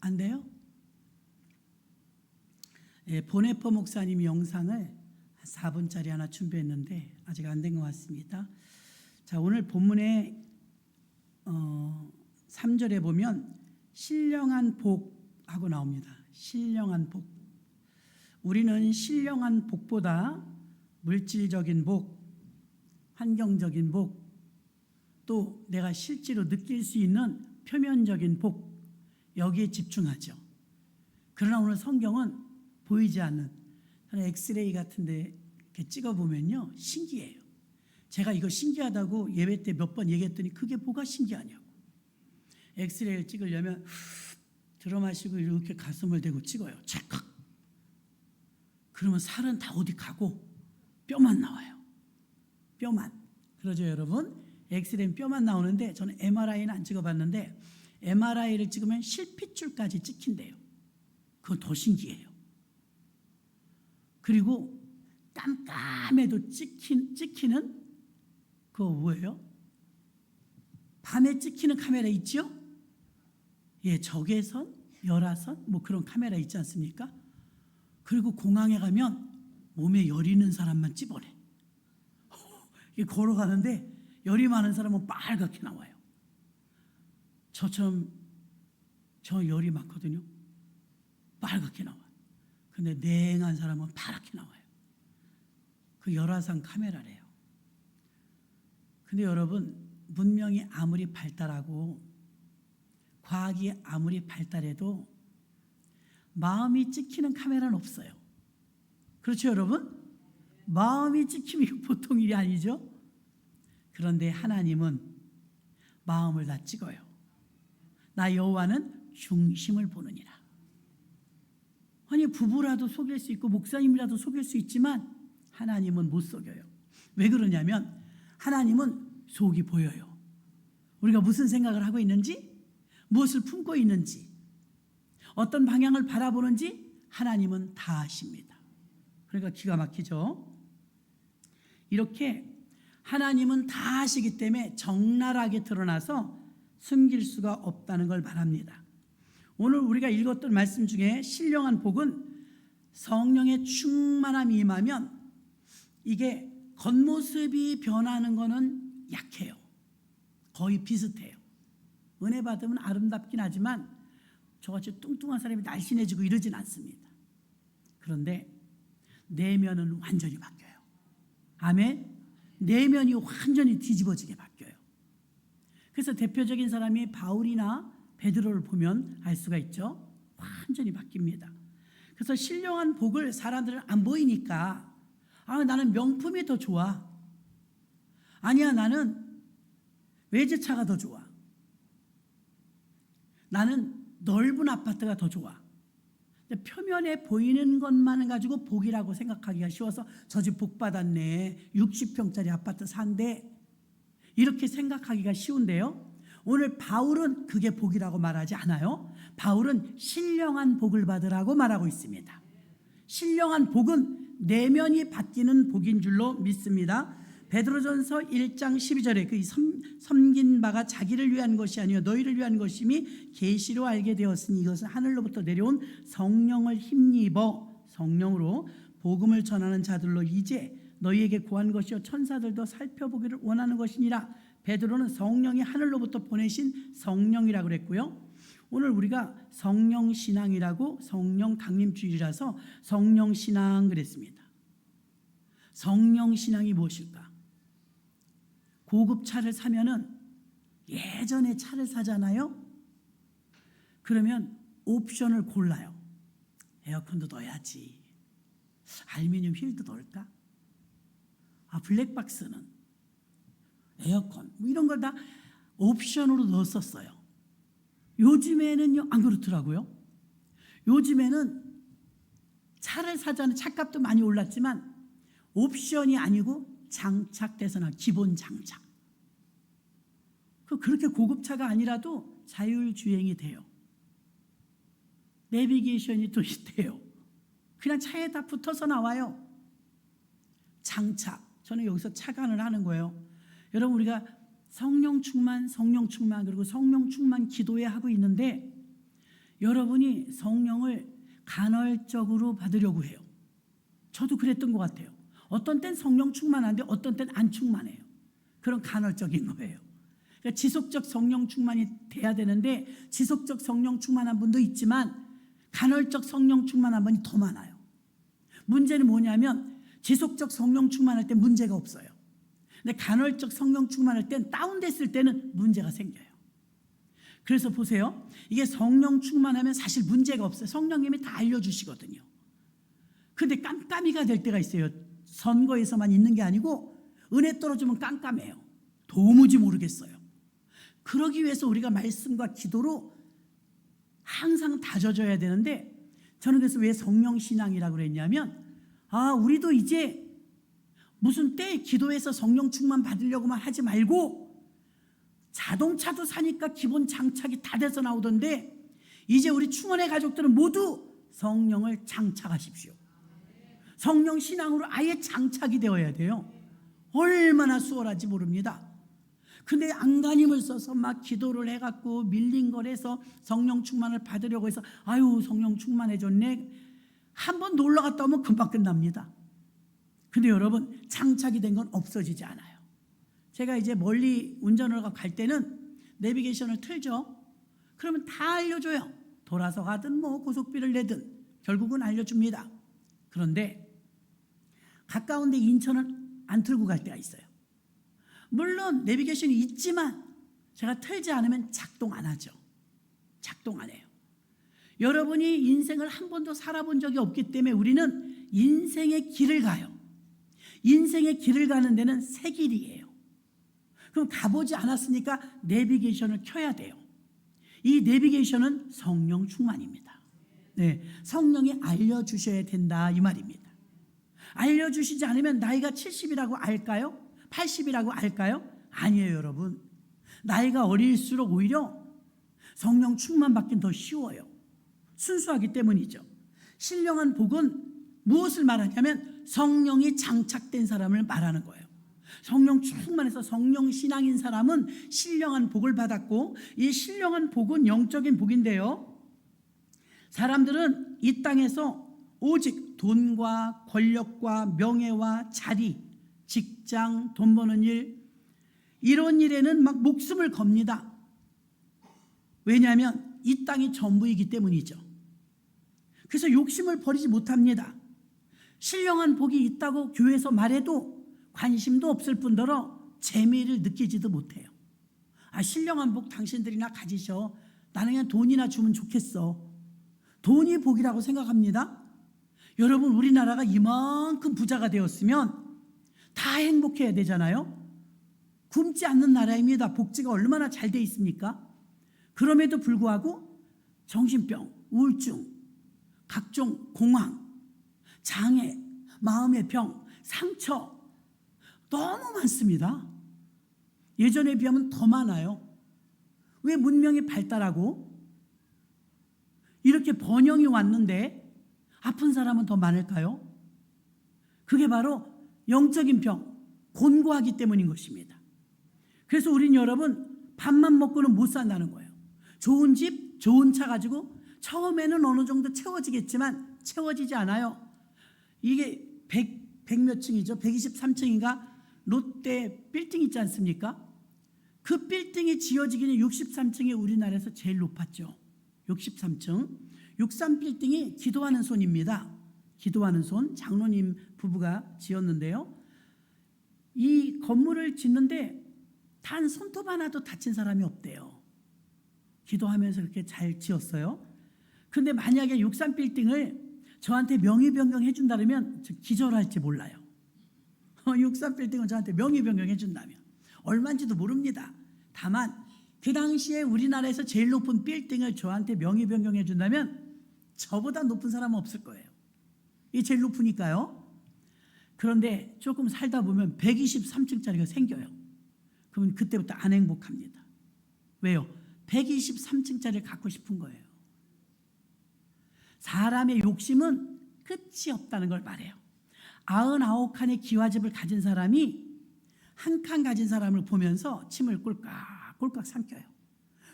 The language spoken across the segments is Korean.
안 돼요? 예, 보네퍼 목사님 영상을 4분짜리 하나 준비했는데 아직 안 된 것 같습니다. 자, 오늘 본문에 3절에 보면 신령한 복하고 나옵니다. 신령한 복. 우리는 신령한 복보다 물질적인 복, 환경적인 복, 또 내가 실제로 느낄 수 있는 표면적인 복, 여기에 집중하죠. 그러나 오늘 성경은 보이지 않는, 저는 엑스레이 같은데 이렇게 찍어보면요 신기해요. 제가 이거 신기하다고 예배 때 몇 번 얘기했더니 그게 뭐가 신기하냐고. 엑스레이를 찍으려면 들어 마시고 이렇게 가슴을 대고 찍어요. 찰칵. 그러면 살은 다 어디 가고 뼈만 나와요. 뼈만. 그러죠 여러분? 엑스레이는 뼈만 나오는데 저는 MRI는 안 찍어봤는데 MRI를 찍으면 실핏줄까지 찍힌대요. 그건 더 신기해요. 그리고 깜깜해도 찍히는 그거 뭐예요? 밤에 찍히는 카메라 있죠? 예, 적외선, 열화선 뭐 그런 카메라 있지 않습니까? 그리고 공항에 가면 몸에 열 있는 사람만 찝어내. 걸어가는데 열이 많은 사람은 빨갛게 나와요. 저처럼 저 열이 많거든요. 빨갛게 나와요. 근데 냉한 사람은 파랗게 나와요. 그 열화상 카메라래요. 근데 여러분, 문명이 아무리 발달하고 과학이 아무리 발달해도 마음이 찍히는 카메라는 없어요. 그렇죠 여러분? 마음이 찍히면 보통 일이 아니죠. 그런데 하나님은 마음을 다 찍어요. 나 여호와는 중심을 보느니라. 아니 부부라도 속일 수 있고 목사님이라도 속일 수 있지만 하나님은 못 속여요. 왜 그러냐면 하나님은 속이 보여요. 우리가 무슨 생각을 하고 있는지, 무엇을 품고 있는지, 어떤 방향을 바라보는지 하나님은 다 아십니다. 그러니까 기가 막히죠. 이렇게 하나님은 다 아시기 때문에 적나라하게 드러나서 숨길 수가 없다는 걸 말합니다. 오늘 우리가 읽었던 말씀 중에 신령한 복은 성령의 충만함이 임하면 이게 겉모습이 변하는 거는 약해요. 거의 비슷해요. 은혜 받으면 아름답긴 하지만 저같이 뚱뚱한 사람이 날씬해지고 이러진 않습니다. 그런데 내면은 완전히 바뀌어요. 아멘. 내면이 완전히 뒤집어지게 바뀌어요. 그래서 대표적인 사람이 바울이나 베드로를 보면 알 수가 있죠. 완전히 바뀝니다. 그래서 신령한 복을 사람들은 안 보이니까 나는 명품이 더 좋아. 아니야, 나는 외제차가 더 좋아. 나는 넓은 아파트가 더 좋아. 표면에 보이는 것만 가지고 복이라고 생각하기가 쉬워서 저 집 복 받았네. 60평짜리 아파트 산대. 이렇게 생각하기가 쉬운데요. 오늘 바울은 그게 복이라고 말하지 않아요. 바울은 신령한 복을 받으라고 말하고 있습니다. 신령한 복은 내면이 바뀌는 복인 줄로 믿습니다. 베드로전서 1장 12절에 그 섬긴 바가 자기를 위한 것이 아니요 너희를 위한 것임이 계시로 알게 되었으니 이것은 하늘로부터 내려온 성령을 힘입어 성령으로 복음을 전하는 자들로 이제 너희에게 구한 것이요 천사들도 살펴보기를 원하는 것이니라. 베드로는 성령이 하늘로부터 보내신 성령이라고 그랬고요. 오늘 우리가 성령신앙이라고 성령 강림주일이라서 성령신앙 그랬습니다. 성령신앙이 무엇일까? 고급 차를 사면은 예전에 차를 사잖아요. 그러면 옵션을 골라요. 에어컨도 넣어야지. 알루미늄 휠도 넣을까? 블랙박스는 에어컨 뭐 이런 걸 다 옵션으로 넣었었어요. 요즘에는요 안 그렇더라고요. 요즘에는 차를 사자는 차값도 많이 올랐지만 옵션이 아니고 장착돼서 나 기본 장착. 그렇게 고급차가 아니라도 자율주행이 돼요. 내비게이션이 또 있대요. 그냥 차에다 붙어서 나와요. 장착. 저는 여기서 착안을 하는 거예요. 여러분 우리가 성령 충만 그리고 성령 충만 기도회 하고 있는데 여러분이 성령을 간헐적으로 받으려고 해요. 저도 그랬던 것 같아요. 어떤 땐 성령 충만한데 어떤 땐 안 충만해요. 그런 간헐적인 거예요. 그러니까 지속적 성령 충만이 돼야 되는데 지속적 성령 충만한 분도 있지만 간헐적 성령 충만한 분이 더 많아요. 문제는 뭐냐면 지속적 성령 충만할 때 문제가 없어요. 근데 간헐적 성령 충만할 땐 다운됐을 때는 문제가 생겨요. 그래서 보세요. 이게 성령 충만하면 사실 문제가 없어요. 성령님이 다 알려주시거든요. 근데 깜깜이가 될 때가 있어요. 선거에서만 있는 게 아니고 은혜 떨어지면 깜깜해요. 도무지 모르겠어요. 그러기 위해서 우리가 말씀과 기도로 항상 다져져야 되는데 저는 그래서 왜 성령신앙이라고 그랬냐면 우리도 이제 무슨 때 기도해서 성령 충만 받으려고만 하지 말고 자동차도 사니까 기본 장착이 다 돼서 나오던데 이제 우리 충원의 가족들은 모두 성령을 장착하십시오. 성령 신앙으로 아예 장착이 되어야 돼요. 얼마나 수월한지 모릅니다. 근데 안간힘을 써서 막 기도를 해갖고 밀린 거래서 성령 충만을 받으려고 해서 성령 충만해졌네. 한번 놀러 갔다 오면 금방 끝납니다. 근데 여러분 장착이 된 건 없어지지 않아요. 제가 이제 멀리 운전을 갈 때는 내비게이션을 틀죠. 그러면 다 알려줘요. 돌아서 가든 고속비를 내든 결국은 알려줍니다. 그런데 가까운데 인천은 안 틀고 갈 때가 있어요. 물론 내비게이션이 있지만 제가 틀지 않으면 작동 안 하죠. 작동 안 해요. 여러분이 인생을 한 번도 살아본 적이 없기 때문에 우리는 인생의 길을 가요. 인생의 길을 가는 데는 새 길이에요. 그럼 가보지 않았으니까 내비게이션을 켜야 돼요. 이 내비게이션은 성령 충만입니다. 네, 성령이 알려주셔야 된다 이 말입니다. 알려주시지 않으면 나이가 70이라고 알까요? 80이라고 알까요? 아니에요, 여러분. 나이가 어릴수록 오히려 성령 충만 받긴 더 쉬워요. 순수하기 때문이죠. 신령한 복은 무엇을 말하냐면 성령이 장착된 사람을 말하는 거예요. 성령 충만해서 성령 신앙인 사람은 신령한 복을 받았고 이 신령한 복은 영적인 복인데요. 사람들은 이 땅에서 오직 돈과 권력과 명예와 자리, 직장, 돈 버는 일 이런 일에는 막 목숨을 겁니다. 왜냐하면 이 땅이 전부이기 때문이죠. 그래서 욕심을 버리지 못합니다. 신령한 복이 있다고 교회에서 말해도 관심도 없을 뿐더러 재미를 느끼지도 못해요. 신령한 복 당신들이나 가지셔. 나는 그냥 돈이나 주면 좋겠어. 돈이 복이라고 생각합니다. 여러분 우리나라가 이만큼 부자가 되었으면 다 행복해야 되잖아요. 굶지 않는 나라입니다. 복지가 얼마나 잘 돼 있습니까? 그럼에도 불구하고 정신병, 우울증, 각종 공황, 장애, 마음의 병, 상처 너무 많습니다. 예전에 비하면 더 많아요. 왜 문명이 발달하고 이렇게 번영이 왔는데 아픈 사람은 더 많을까요? 그게 바로 영적인 병, 곤고하기 때문인 것입니다. 그래서 우린 여러분 밥만 먹고는 못 산다는 거예요. 좋은 집, 좋은 차 가지고 처음에는 어느 정도 채워지겠지만 채워지지 않아요. 이게 100 몇 층이죠. 123층인가 롯데 빌딩 있지 않습니까? 그 빌딩이 지어지기는 63층이 우리나라에서 제일 높았죠. 63층. 63빌딩이 기도하는 손입니다. 기도하는 손 장로님 부부가 지었는데요. 이 건물을 짓는데 단 손톱 하나도 다친 사람이 없대요. 기도하면서 그렇게 잘 지었어요. 근데 만약에 63빌딩을 저한테 명의 변경해 준다면 기절할지 몰라요. 63빌딩을 저한테 명의 변경해 준다면 얼마인지도 모릅니다. 다만 그 당시에 우리나라에서 제일 높은 빌딩을 저한테 명의 변경해 준다면 저보다 높은 사람은 없을 거예요. 이게 제일 높으니까요. 그런데 조금 살다 보면 123층짜리가 생겨요. 그러면 그때부터 안 행복합니다. 왜요? 123층짜리를 갖고 싶은 거예요. 사람의 욕심은 끝이 없다는 걸 말해요. 99칸의 기와집을 가진 사람이 한 칸 가진 사람을 보면서 침을 꼴깍꼴깍 삼켜요.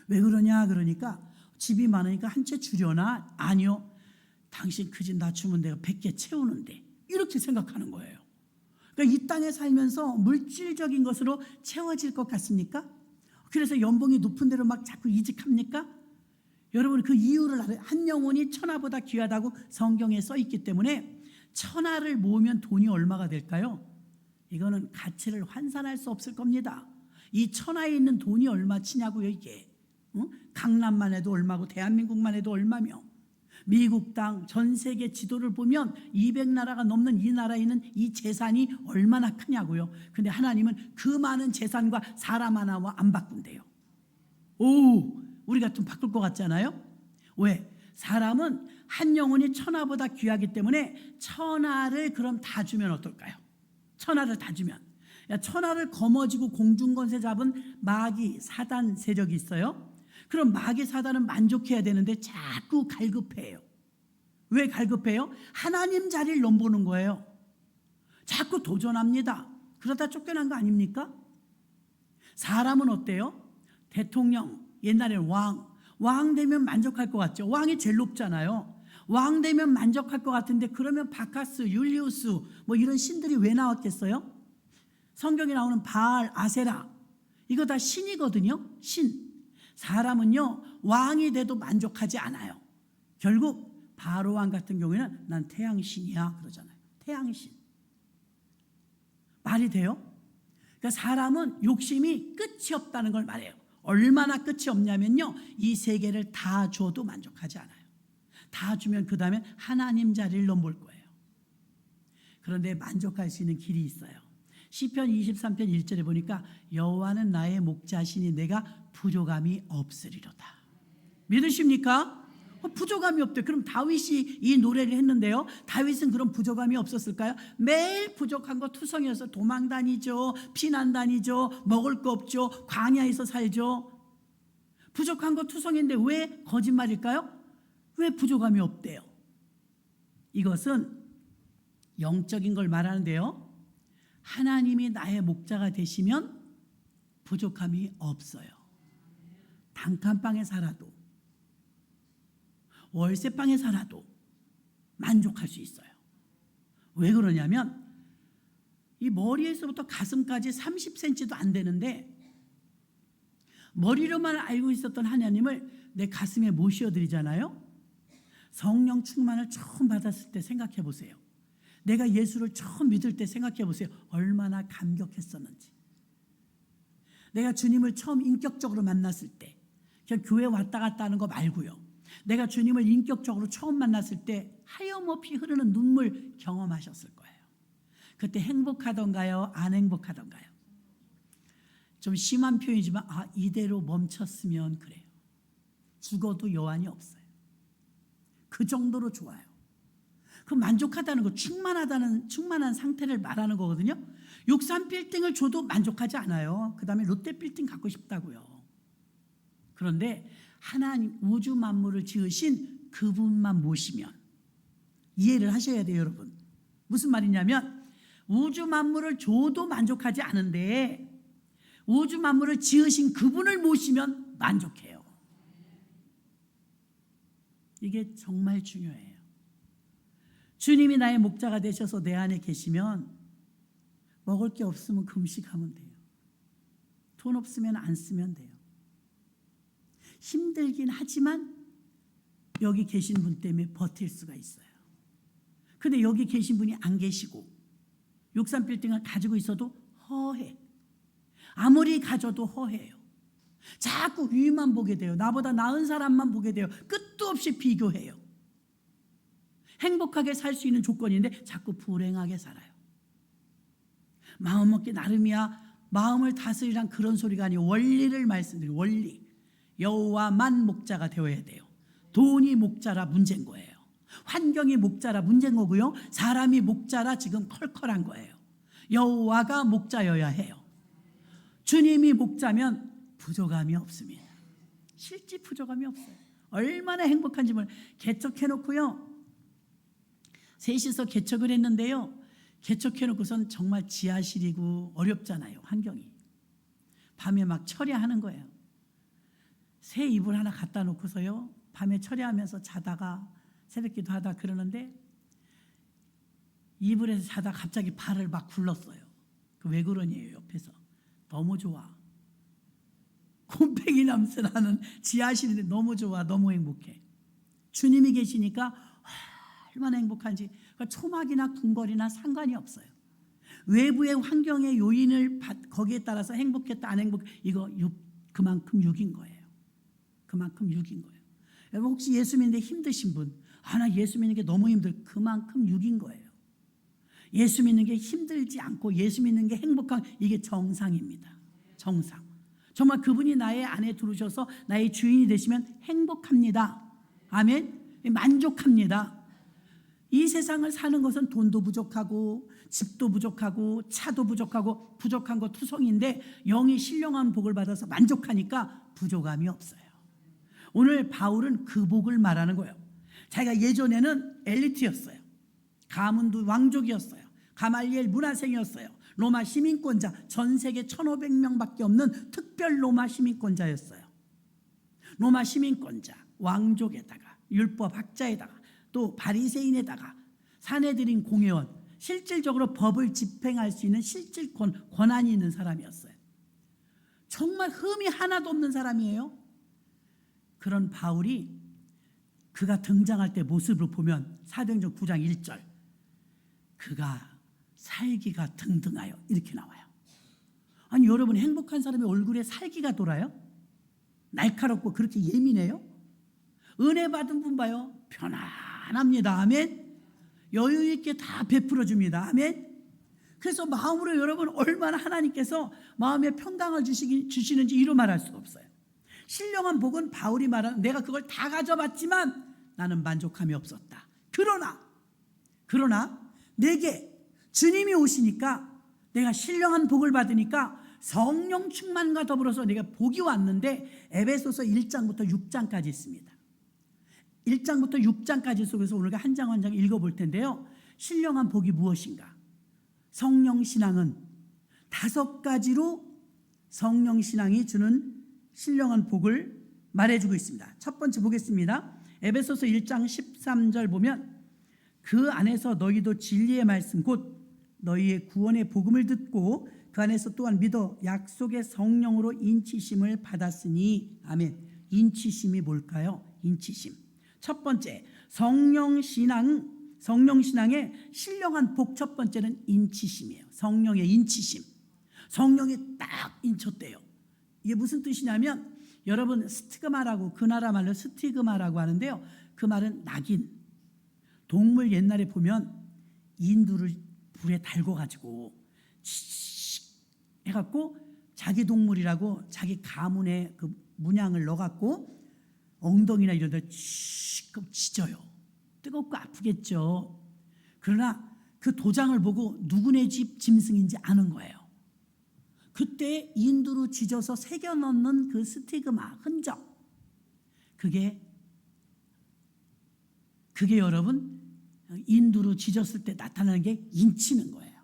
왜 그러냐 그러니까 집이 많으니까 한 채 주려나? 아니요. 당신 그 집 낮추면 내가 100개 채우는데. 이렇게 생각하는 거예요. 그러니까 이 땅에 살면서 물질적인 것으로 채워질 것 같습니까? 그래서 연봉이 높은 대로 막 자꾸 이직합니까? 여러분, 그 이유를 알아요. 한 영혼이 천하보다 귀하다고 성경에 써 있기 때문에 천하를 모으면 돈이 얼마가 될까요? 이거는 가치를 환산할 수 없을 겁니다. 이 천하에 있는 돈이 얼마치냐고요, 이게. 강남만 해도 얼마고 대한민국만 해도 얼마며, 미국 땅 전 세계 지도를 보면 200나라가 넘는 이 나라에 있는 이 재산이 얼마나 크냐고요. 근데 하나님은 그 많은 재산과 사람 하나와 안 바꾼대요. 오, 우리가 좀 바꿀 것 같잖아요. 왜? 사람은 한 영혼이 천하보다 귀하기 때문에 천하를 그럼 다 주면 어떨까요? 천하를 다 주면, 천하를 거머쥐고 공중권세 잡은 마귀 사단 세력이 있어요. 그럼 마귀 사단은 만족해야 되는데 자꾸 갈급해요. 왜 갈급해요? 하나님 자리를 넘보는 거예요. 자꾸 도전합니다. 그러다 쫓겨난 거 아닙니까? 사람은 어때요? 대통령, 옛날에는 왕 되면 만족할 것 같죠. 왕이 제일 높잖아요. 왕 되면 만족할 것 같은데, 그러면 바카스, 율리우스 뭐 이런 신들이 왜 나왔겠어요? 성경에 나오는 바알, 아세라, 이거 다 신이거든요. 신. 사람은요, 왕이 돼도 만족하지 않아요. 결국 바로 왕 같은 경우에는 난 태양신이야 그러잖아요. 태양신. 말이 돼요? 그러니까 사람은 욕심이 끝이 없다는 걸 말해요. 얼마나 끝이 없냐면요, 이 세계를 다 줘도 만족하지 않아요. 다 주면 그 다음에 하나님 자리를 넘볼 거예요. 그런데 만족할 수 있는 길이 있어요. 시편 23편 1절에 보니까 여호와는 나의 목자시니 내가 부족함이 없으리로다. 믿으십니까? 부족함이 없대. 그럼 다윗이 이 노래를 했는데요, 다윗은 그럼 부족함이 없었을까요? 매일 부족한 거 투성이어서 도망 다니죠, 피난 다니죠, 먹을 거 없죠, 광야에서 살죠. 부족한 거 투성인데 왜 거짓말일까요? 왜 부족함이 없대요? 이것은 영적인 걸 말하는데요, 하나님이 나의 목자가 되시면 부족함이 없어요. 단칸방에 살아도, 월세방에 살아도 만족할 수 있어요. 왜 그러냐면 이 머리에서부터 가슴까지 30cm도 안 되는데, 머리로만 알고 있었던 하나님을 내 가슴에 모셔드리잖아요. 성령 충만을 처음 받았을 때 생각해 보세요. 내가 예수를 처음 믿을 때 생각해 보세요. 얼마나 감격했었는지. 내가 주님을 처음 인격적으로 만났을 때, 그냥 교회 왔다 갔다 하는 거 말고요, 내가 주님을 인격적으로 처음 만났을 때 하염없이 흐르는 눈물 경험하셨을 거예요. 그때 행복하던가요? 안 행복하던가요? 좀 심한 표현이지만 이대로 멈췄으면 그래요. 죽어도 여한이 없어요. 그 정도로 좋아요. 그 만족하다는 거, 충만한 상태를 말하는 거거든요. 63빌딩을 줘도 만족하지 않아요. 그 다음에 롯데빌딩 갖고 싶다고요. 그런데 하나님 우주 만물을 지으신 그분만 모시면, 이해를 하셔야 돼요, 여러분. 무슨 말이냐면 우주 만물을 줘도 만족하지 않은데 우주 만물을 지으신 그분을 모시면 만족해요. 이게 정말 중요해요. 주님이 나의 목자가 되셔서 내 안에 계시면 먹을 게 없으면 금식하면 돼요. 돈 없으면 안 쓰면 돼요. 힘들긴 하지만 여기 계신 분 때문에 버틸 수가 있어요. 근데 여기 계신 분이 안 계시고 63빌딩을 가지고 있어도 허해. 아무리 가져도 허해요. 자꾸 위만 보게 돼요. 나보다 나은 사람만 보게 돼요. 끝도 없이 비교해요. 행복하게 살 수 있는 조건인데 자꾸 불행하게 살아요. 마음 먹기 나름이야. 마음을 다스리란 그런 소리가 아니에요. 원리를 말씀드려요. 원리. 여호와만 목자가 되어야 돼요. 돈이 목자라 문제인 거예요. 환경이 목자라 문제인 거고요. 사람이 목자라 지금 컬컬한 거예요. 여호와가 목자여야 해요. 주님이 목자면 부족함이 없습니다. 실제 부족함이 없어요. 얼마나 행복한지 몰라요. 개척해놓고요, 셋이서 개척을 했는데요, 개척해놓고선 정말 지하실이고 어렵잖아요. 환경이. 밤에 막 철야하는 거예요. 새 이불 하나 갖다 놓고서요, 밤에 철야하면서 자다가 새벽기도 하다 그러는데 이불에서 자다 갑자기 발을 막 굴렀어요. 왜 그러냐요. 옆에서 너무 좋아. 곰팡이 냄새 나는 지하실인데 너무 좋아. 너무 행복해. 주님이 계시니까 얼마나 행복한지. 그러니까 초막이나 궁궐이나 상관이 없어요. 외부의 환경의 요인을 거기에 따라서 행복했다 안 행복, 이거 그만큼 6인 거예요. 그만큼 6인 거예요. 여러분 혹시 예수 믿는데 힘드신 분, 나 예수 믿는 게 너무 그만큼 6인 거예요. 예수 믿는 게 힘들지 않고 예수 믿는 게 행복한, 이게 정상입니다. 정상. 정말 그분이 나의 안에 들어오셔서 나의 주인이 되시면 행복합니다. 아멘. 만족합니다. 이 세상을 사는 것은 돈도 부족하고 집도 부족하고 차도 부족하고 부족한 거 투성인데 영이 신령한 복을 받아서 만족하니까 부족함이 없어요. 오늘 바울은 그 복을 말하는 거예요. 자기가 예전에는 엘리트였어요. 가문도 왕족이었어요. 가말리엘 문화생이었어요. 로마 시민권자, 전 세계 1,500명밖에 없는 특별 로마 시민권자였어요. 로마 시민권자, 왕족에다가 율법학자에다가 또 바리새인에다가 사내들인 공회원, 실질적으로 법을 집행할 수 있는 실질 권한이 있는 사람이었어요. 정말 흠이 하나도 없는 사람이에요. 그런 바울이 그가 등장할 때 모습을 보면 사도행전 9장 1절, 그가 살기가 등등하여 이렇게 나와요. 아니 여러분, 행복한 사람의 얼굴에 살기가 돌아요? 날카롭고 그렇게 예민해요? 은혜 받은 분 봐요, 편안합니다. 아멘. 여유 있게 다 베풀어 줍니다. 아멘. 그래서 마음으로 여러분 얼마나 하나님께서 마음의 평강을 주시는지 이루 말할 수가 없어요. 신령한 복은 바울이 말하는, 내가 그걸 다 가져봤지만 나는 만족함이 없었다. 그러나 내게 주님이 오시니까, 내가 신령한 복을 받으니까 성령 충만과 더불어서 내가 복이 왔는데, 에베소서 1장부터 6장까지 있습니다. 1장부터 6장까지 속에서 오늘 한 장 한 장 읽어볼 텐데요. 신령한 복이 무엇인가? 성령신앙은 5가지로 성령신앙이 주는 신령한 복을 말해주고 있습니다. 첫 번째 보겠습니다. 에베소서 1장 13절 보면, 그 안에서 너희도 진리의 말씀 곧 너희의 구원의 복음을 듣고 그 안에서 또한 믿어 약속의 성령으로 인치심을 받았으니. 아멘. 인치심이 뭘까요? 인치심. 첫 번째, 성령신앙의 신령한 복 첫 번째는 인치심이에요. 성령의 인치심. 성령이 딱 인쳤대요. 이게 무슨 뜻이냐면, 여러분 스티그마라고, 그 나라 말로 스티그마라고 하는데요, 그 말은 낙인. 동물 옛날에 보면 인두를 불에 달궈가지고 해갖고 자기 동물이라고 자기 가문에 그 문양을 넣어갖고 엉덩이나 이런 데 찢어요. 뜨겁고 아프겠죠. 그러나 그 도장을 보고 누구네 집 짐승인지 아는 거예요. 그때 인두로 찢어서 새겨 넣는 그 스티그마 흔적, 그게 여러분 인두로 찢었을 때 나타나는 게 인치는 거예요.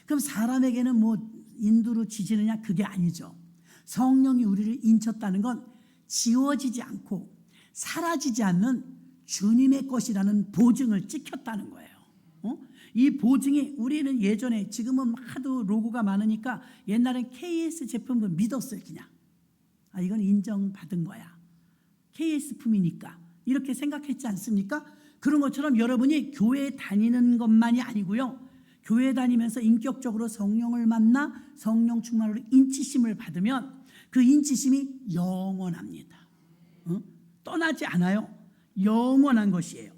그럼 사람에게는 뭐 인두로 찢느냐, 그게 아니죠. 성령이 우리를 인쳤다는 건 지워지지 않고 사라지지 않는 주님의 것이라는 보증을 찍혔다는 거예요. 이 보증이, 우리는 예전에, 지금은 하도 로고가 많으니까 옛날엔 KS 제품을 믿었어요. 그냥 이건 인정받은 거야, KS 품이니까, 이렇게 생각했지 않습니까? 그런 것처럼 여러분이 교회 다니는 것만이 아니고요, 교회 다니면서 인격적으로 성령을 만나 성령 충만으로 인치심을 받으면 그 인치심이 영원합니다. 떠나지 않아요. 영원한 것이에요.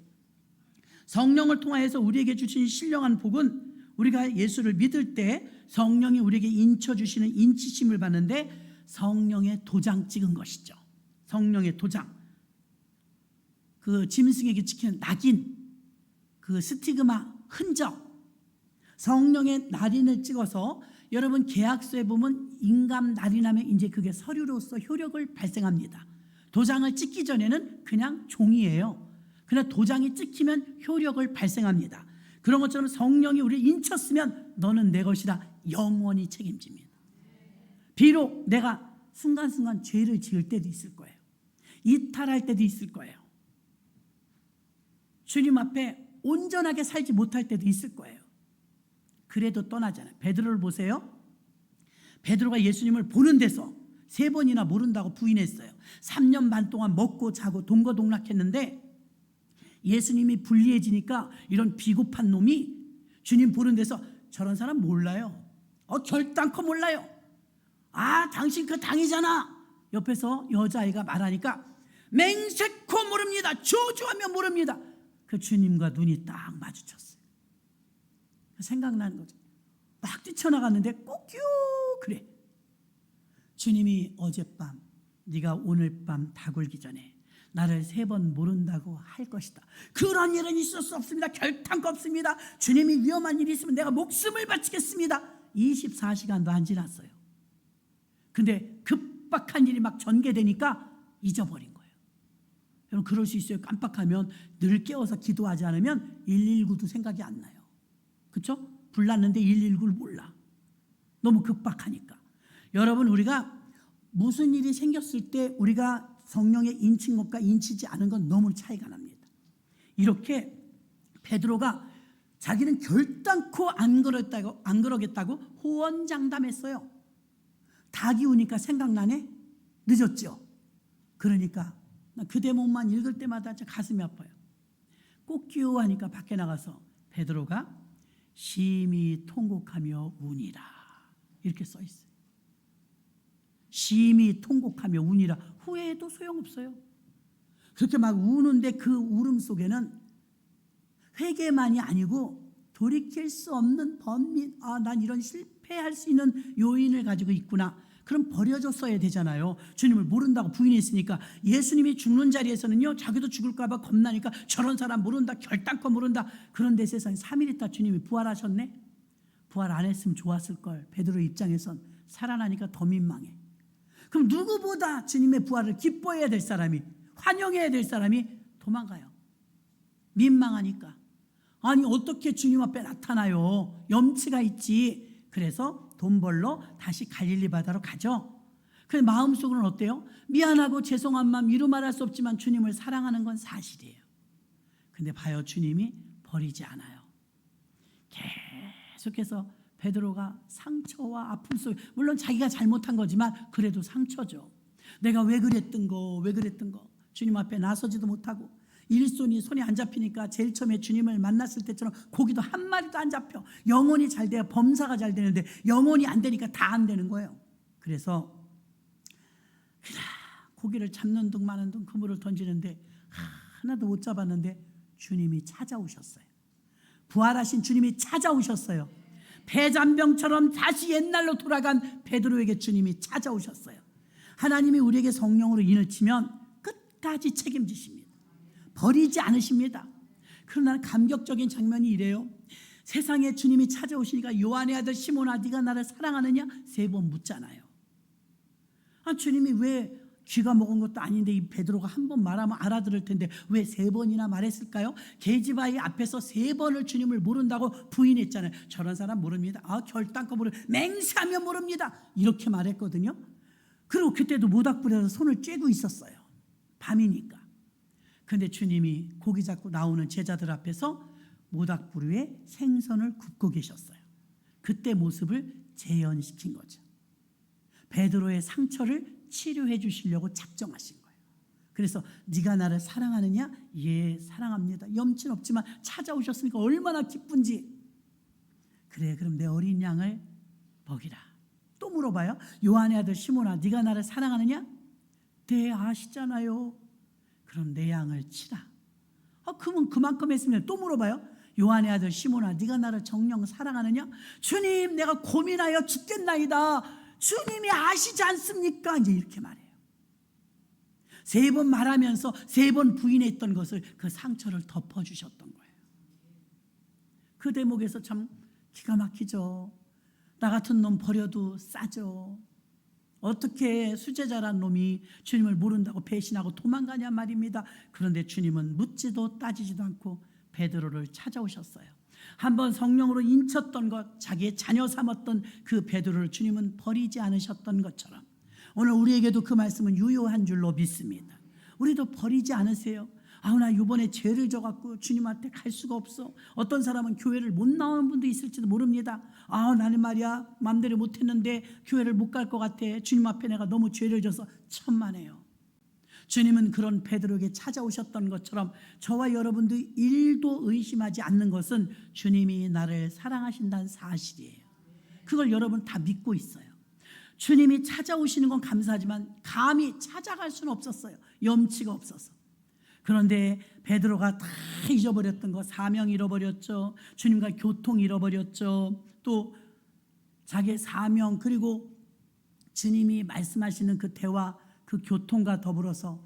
성령을 통하여서 우리에게 주신 신령한 복은, 우리가 예수를 믿을 때 성령이 우리에게 인쳐주시는 인치심을 받는데, 성령의 도장 찍은 것이죠. 성령의 도장, 그 짐승에게 찍히는 낙인, 그 스티그마 흔적, 성령의 날인을 찍어서, 여러분 계약서에 보면 인감 날인하면 이제 그게 서류로서 효력을 발생합니다. 도장을 찍기 전에는 그냥 종이에요. 그러나 도장이 찍히면 효력을 발생합니다. 그런 것처럼 성령이 우리를 인쳤으면 너는 내 것이다, 영원히 책임집니다. 비록 내가 순간순간 죄를 지을 때도 있을 거예요. 이탈할 때도 있을 거예요. 주님 앞에 온전하게 살지 못할 때도 있을 거예요. 그래도 떠나잖아요. 베드로를 보세요. 베드로가 예수님을 보는 데서 3번이나 모른다고 부인했어요. 3년 반 동안 먹고 자고 동거동락했는데 예수님이 불리해지니까 이런 비겁한 놈이 주님 보는 데서 저런 사람 몰라요. 결단코 몰라요. 당신 그 당이잖아. 옆에서 여자아이가 말하니까 맹세코 모릅니다. 저주하며 모릅니다. 그 주님과 눈이 딱 마주쳤어요. 생각나는 거죠. 막 뛰쳐나갔는데 꼭요 그래. 주님이 어젯밤 네가 오늘 밤 다 굴기 전에 나를 3번 모른다고 할 것이다. 그런 일은 있을 수 없습니다. 결단코 없습니다. 주님이 위험한 일이 있으면 내가 목숨을 바치겠습니다. 24시간도 안 지났어요. 근데 급박한 일이 막 전개되니까 잊어버린 거예요. 여러분 그럴 수 있어요. 깜빡하면 늘 깨워서 기도하지 않으면 119도 생각이 안 나요. 그렇죠? 불났는데 119를 몰라. 너무 급박하니까. 여러분 우리가 무슨 일이 생겼을 때 우리가 성령에 인친 것과 인치지 않은 건 너무 차이가 납니다. 이렇게 베드로가 자기는 결단코 안 그러겠다고 호언장담했어요. 닭이 우니까 생각나네? 늦었죠? 그러니까 그 대목만 읽을 때마다 가슴이 아파요. 꼭기요 하니까 밖에 나가서 베드로가 심히 통곡하며 우니라 이렇게 써 있어요. 심히 통곡하며 우니라. 후회해도 소용없어요. 그렇게 막 우는데 그 울음 속에는 회개만이 아니고 돌이킬 수 없는 번민. 난 이런 실패할 수 있는 요인을 가지고 있구나. 그럼 버려졌어야 되잖아요. 주님을 모른다고 부인했으니까. 예수님이 죽는 자리에서는요 자기도 죽을까 봐 겁나니까 저런 사람 모른다, 결단코 모른다. 그런데 세상에 3일 있다 주님이 부활하셨네. 부활 안 했으면 좋았을 걸. 베드로 입장에선 살아나니까 더 민망해. 그럼 누구보다 주님의 부활을 기뻐해야 될 사람이, 환영해야 될 사람이 도망가요. 민망하니까. 아니 어떻게 주님 앞에 나타나요? 염치가 있지. 그래서 돈 벌러 다시 갈릴리 바다로 가죠. 그 마음속으로는 어때요? 미안하고 죄송한 마음 이루 말할 수 없지만 주님을 사랑하는 건 사실이에요. 근데 봐요, 주님이 버리지 않아요. 계속해서 베드로가 상처와 아픔 속에, 물론 자기가 잘못한 거지만 그래도 상처죠. 내가 왜 그랬던 거 주님 앞에 나서지도 못하고 일손이 손이 안 잡히니까 제일 처음에 주님을 만났을 때처럼 고기도 한 마리도 안 잡혀. 영혼이 잘 돼야 범사가 잘 되는데 영혼이 안 되니까 다 안 되는 거예요. 그래서 고기를 잡는 둥 마는 둥 그물을 던지는데 하나도 못 잡았는데 주님이 찾아오셨어요. 부활하신 주님이 찾아오셨어요. 배잔병처럼 다시 옛날로 돌아간 베드로에게 주님이 찾아오셨어요. 하나님이 우리에게 성령으로 인을 치면 끝까지 책임지십니다. 버리지 않으십니다. 그러나 감격적인 장면이 이래요. 세상에 주님이 찾아오시니까 요한의 아들 시몬아 네가 나를 사랑하느냐 3번 묻잖아요. 주님이 왜 쥐가 먹은 것도 아닌데 이 베드로가 한 번 말하면 알아들을 텐데 왜 3번이나 말했을까요? 계집아이 앞에서 3번을 주님을 모른다고 부인했잖아요. 저런 사람 모릅니다. 결단코 맹세하며 모릅니다. 이렇게 말했거든요. 그리고 그때도 모닥불에서 손을 쬐고 있었어요. 밤이니까. 근데 주님이 고기 잡고 나오는 제자들 앞에서 모닥불 위에 생선을 굽고 계셨어요. 그때 모습을 재현시킨 거죠. 베드로의 상처를 치료해 주시려고 작정하신 거예요. 그래서 네가 나를 사랑하느냐? 예, 사랑합니다. 염치는 없지만 찾아오셨으니까 얼마나 기쁜지. 그래, 그럼 내 어린 양을 먹이라. 또 물어봐요. 요한의 아들 시몬아 네가 나를 사랑하느냐? 네, 아시잖아요. 그럼 내 양을 치라. 그러면 그만큼 했으면 또 물어봐요. 요한의 아들 시몬아 네가 나를 정녕 사랑하느냐? 주님 내가 고민하여 죽겠나이다. 주님이 아시지 않습니까? 이제 이렇게 말해요. 3번 말하면서 3번 부인했던 것을 그 상처를 덮어주셨던 거예요. 그 대목에서 참 기가 막히죠. 나 같은 놈 버려도 싸죠. 어떻게 수제자란 놈이 주님을 모른다고 배신하고 도망가냐 말입니다. 그런데 주님은 묻지도 따지지도 않고 베드로를 찾아오셨어요. 한번 성령으로 인쳤던 것, 자기의 자녀 삼았던 그 베드로를 주님은 버리지 않으셨던 것처럼 오늘 우리에게도 그 말씀은 유효한 줄로 믿습니다. 우리도 버리지 않으세요? 아우, 나 이번에 죄를 져갖고 주님한테 갈 수가 없어. 어떤 사람은 교회를 못 나오는 분도 있을지도 모릅니다. 아우, 나는 말이야 마음대로 못했는데 교회를 못 갈 것 같아. 주님 앞에 내가 너무 죄를 져서. 천만에요. 주님은 그런 베드로에게 찾아오셨던 것처럼 저와 여러분도 일도 의심하지 않는 것은 주님이 나를 사랑하신다는 사실이에요. 그걸 여러분 다 믿고 있어요. 주님이 찾아오시는 건 감사하지만 감히 찾아갈 수는 없었어요. 염치가 없어서. 그런데 베드로가 다 잊어버렸던 거, 사명 잃어버렸죠. 주님과 교통 잃어버렸죠. 또 자기의 사명, 그리고 주님이 말씀하시는 그 대화, 그 교통과 더불어서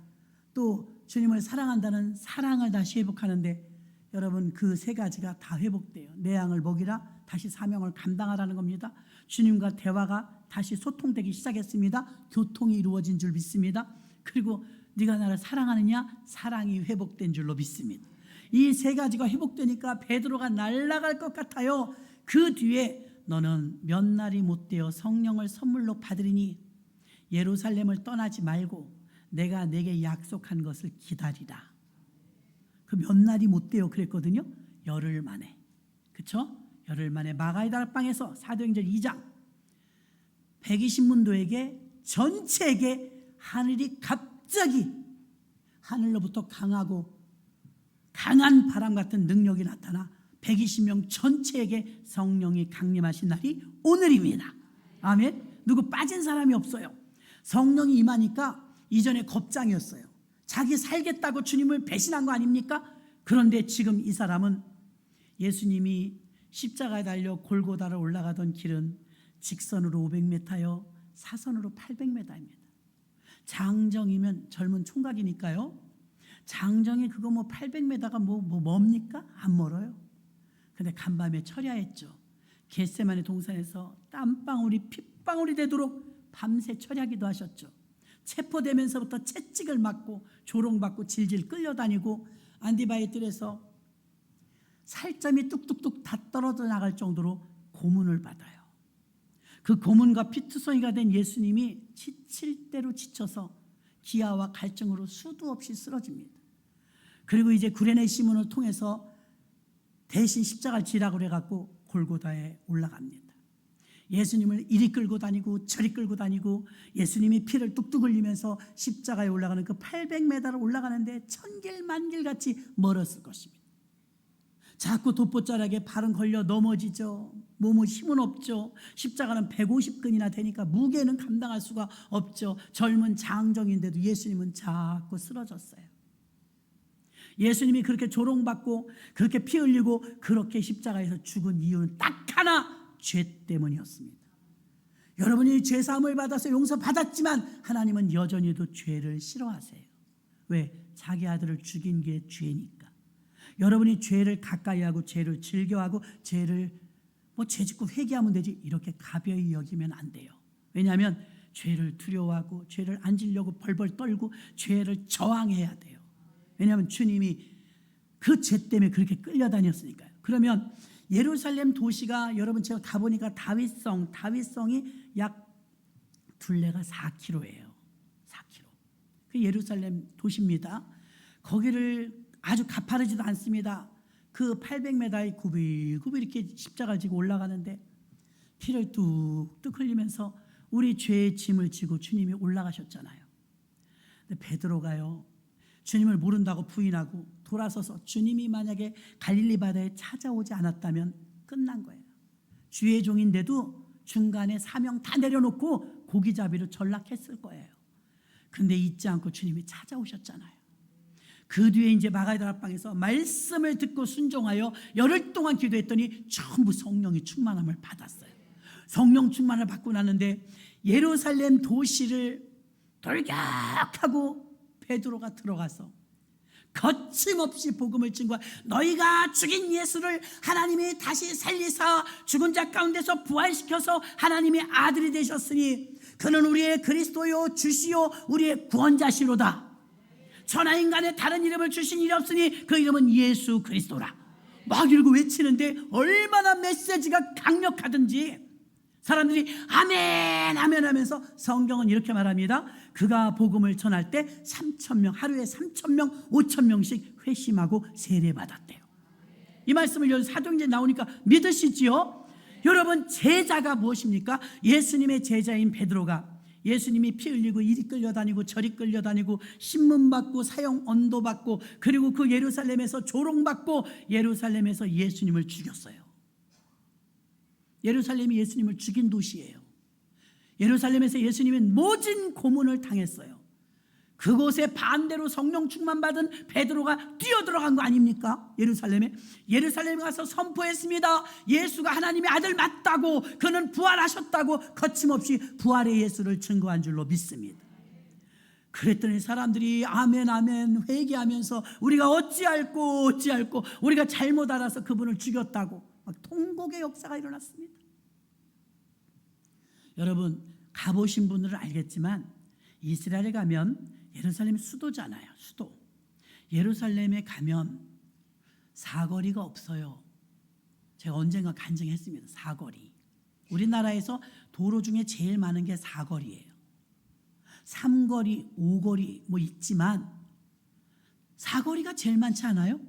또 주님을 사랑한다는 사랑을 다시 회복하는데, 여러분 그 세 가지가 다 회복돼요. 내 양을 먹이라, 다시 사명을 감당하라는 겁니다. 주님과 대화가 다시 소통되기 시작했습니다. 교통이 이루어진 줄 믿습니다. 그리고 네가 나를 사랑하느냐, 사랑이 회복된 줄로 믿습니다. 이 세 가지가 회복되니까 베드로가 날아갈 것 같아요. 그 뒤에 너는 몇 날이 못 되어 성령을 선물로 받으리니 예루살렘을 떠나지 말고 내가 내게 약속한 것을 기다리라. 그 몇 날이 못 되어 그랬거든요. 열흘 만에. 그렇죠? 열흘 만에 마가의 다락방에서 사도행전 2장 120문도에게 전체에게 하늘이 갑자기 하늘로부터 강한 바람 같은 능력이 나타나 120명 전체에게 성령이 강림하신 날이 오늘입니다. 아멘. 누구 빠진 사람이 없어요. 성령이 임하니까 이전에 겁장이었어요. 자기 살겠다고 주님을 배신한 거 아닙니까? 그런데 지금 이 사람은 예수님이 십자가에 달려 골고다를 올라가던 길은 직선으로 500m요, 사선으로 800m입니다. 장정이면 젊은 총각이니까요. 장정이 그거 800m가 뭡니까? 안 멀어요. 근데 간밤에 철야했죠. 겟세마네 동산에서 땀방울이 핏방울이 되도록 밤새 철야기도 하셨죠. 체포되면서부터 채찍을 맞고 조롱받고 질질 끌려다니고 안디바의 뜰에서 살점이 뚝뚝뚝 다 떨어져 나갈 정도로 고문을 받아요. 그 고문과 피투성이가 된 예수님이 지칠 대로 지쳐서 기아와 갈증으로 수도 없이 쓰러집니다. 그리고 이제 구레네 시몬을 통해서 대신 십자가를 지라고 해갖고 골고다에 올라갑니다. 예수님을 이리 끌고 다니고 저리 끌고 다니고 예수님이 피를 뚝뚝 흘리면서 십자가에 올라가는 그 800m를 올라가는데 천길만길 같이 멀었을 것입니다. 자꾸 돛보자락에 발은 걸려 넘어지죠. 몸은 힘은 없죠. 십자가는 150근이나 되니까 무게는 감당할 수가 없죠. 젊은 장정인데도 예수님은 자꾸 쓰러졌어요. 예수님이 그렇게 조롱받고 그렇게 피 흘리고 그렇게 십자가에서 죽은 이유는 딱 하나, 죄 때문이었습니다. 여러분이 죄사함을 받아서 용서받았지만 하나님은 여전히도 죄를 싫어하세요. 왜? 자기 아들을 죽인 게 죄니까. 여러분이 죄를 가까이 하고 죄를 즐겨하고 죄를 죄 짓고 회개하면 되지 이렇게 가벼이 여기면 안 돼요. 왜냐하면 죄를 두려워하고 죄를 안 지려고 벌벌 떨고 죄를 저항해야 돼요. 왜냐하면 주님이 그 죄 때문에 그렇게 끌려다녔으니까요. 그러면 예루살렘 도시가 여러분 제가 가보니까 다윗성이 약 둘레가 4km예요. 4km. 그 예루살렘 도시입니다. 거기를 아주 가파르지도 않습니다. 그 800m의 굽이굽이 이렇게 십자가를 지고 올라가는데 피를 뚝뚝 흘리면서 우리 죄의 짐을 지고 주님이 올라가셨잖아요. 근데 베드로가요, 주님을 모른다고 부인하고 돌아서서 주님이 만약에 갈릴리 바다에 찾아오지 않았다면 끝난 거예요. 주의 종인데도 중간에 사명 다 내려놓고 고기잡이로 전락했을 거예요. 근데 잊지 않고 주님이 찾아오셨잖아요. 그 뒤에 이제 마가의 다락방에서 말씀을 듣고 순종하여 열흘 동안 기도했더니 전부 성령이 충만함을 받았어요. 성령 충만을 받고 나는데 예루살렘 도시를 돌격하고 베드로가 들어가서 거침없이 복음을 증거하, 너희가 죽인 예수를 하나님이 다시 살리사 죽은 자 가운데서 부활시켜서 하나님의 아들이 되셨으니 그는 우리의 그리스도요 주시요 우리의 구원자시로다. 천하인간에 다른 이름을 주신 일이 없으니 그 이름은 예수 그리스도라. 막 이러고 외치는데 얼마나 메시지가 강력하든지 사람들이 아멘 아멘 하면서 성경은 이렇게 말합니다. 그가 복음을 전할 때 3,000명, 하루에 3,000명 5,000명씩 회심하고 세례받았대요. 이 말씀을 여기 사도행전에 나오니까 믿으시지요? 여러분, 제자가 무엇입니까? 예수님의 제자인 베드로가 예수님이 피 흘리고 이리 끌려다니고 저리 끌려다니고 신문받고 사형 언도받고 그리고 그 예루살렘에서 조롱받고 예루살렘에서 예수님을 죽였어요. 예루살렘이 예수님을 죽인 도시예요. 예루살렘에서 예수님은 모진 고문을 당했어요. 그곳에 반대로 성령 충만받은 베드로가 뛰어들어간 거 아닙니까? 예루살렘에 가서 선포했습니다. 예수가 하나님의 아들 맞다고, 그는 부활하셨다고 거침없이 부활의 예수를 증거한 줄로 믿습니다. 그랬더니 사람들이 아멘 아멘 회개하면서 우리가 어찌할꼬 우리가 잘못 알아서 그분을 죽였다고 막 통곡의 역사가 일어났습니다. 여러분, 가보신 분들은 알겠지만 이스라엘에 가면 예루살렘이 수도잖아요. 수도. 예루살렘에 가면 사거리가 없어요. 제가 언젠가 간증했습니다. 사거리. 우리나라에서 도로 중에 제일 많은 게 사거리예요. 삼거리, 오거리 뭐 있지만 사거리가 제일 많지 않아요?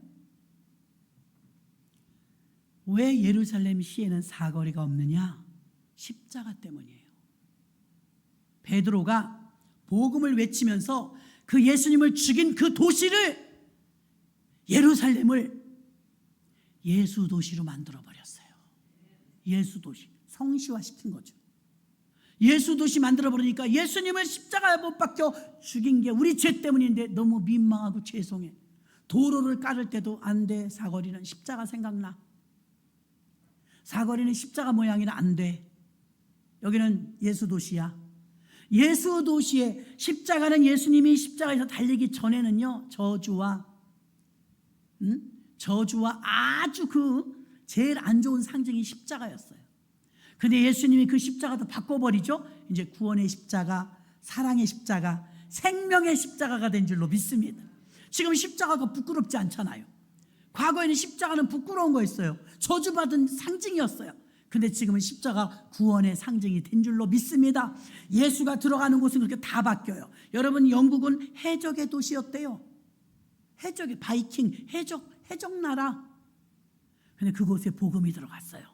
왜 예루살렘 시에는 사거리가 없느냐? 십자가 때문이에요. 베드로가 복음을 외치면서 그 예수님을 죽인 그 도시를, 예루살렘을 예수 도시로 만들어 버렸어요. 예수 도시, 성시화시킨 거죠. 예수 도시 만들어 버리니까 예수님을 십자가에 못 박혀 죽인 게 우리 죄 때문인데 너무 민망하고 죄송해. 도로를 깔을 때도 안 돼. 사거리는 십자가 생각나. 사거리는 십자가 모양이라 안 돼. 여기는 예수 도시야. 예수 도시에 십자가는 예수님이 십자가에서 달리기 전에는요, 저주와 아주 그 제일 안 좋은 상징이 십자가였어요. 근데 예수님이 그 십자가도 바꿔버리죠. 이제 구원의 십자가, 사랑의 십자가, 생명의 십자가가 된 줄로 믿습니다. 지금 십자가가 부끄럽지 않잖아요. 과거에는 십자가는 부끄러운 거였어요. 저주받은 상징이었어요. 근데 지금은 십자가 구원의 상징이 된 줄로 믿습니다. 예수가 들어가는 곳은 그렇게 다 바뀌어요. 여러분, 영국은 해적의 도시였대요. 해적의 바이킹, 해적 나라. 근데 그곳에 복음이 들어갔어요.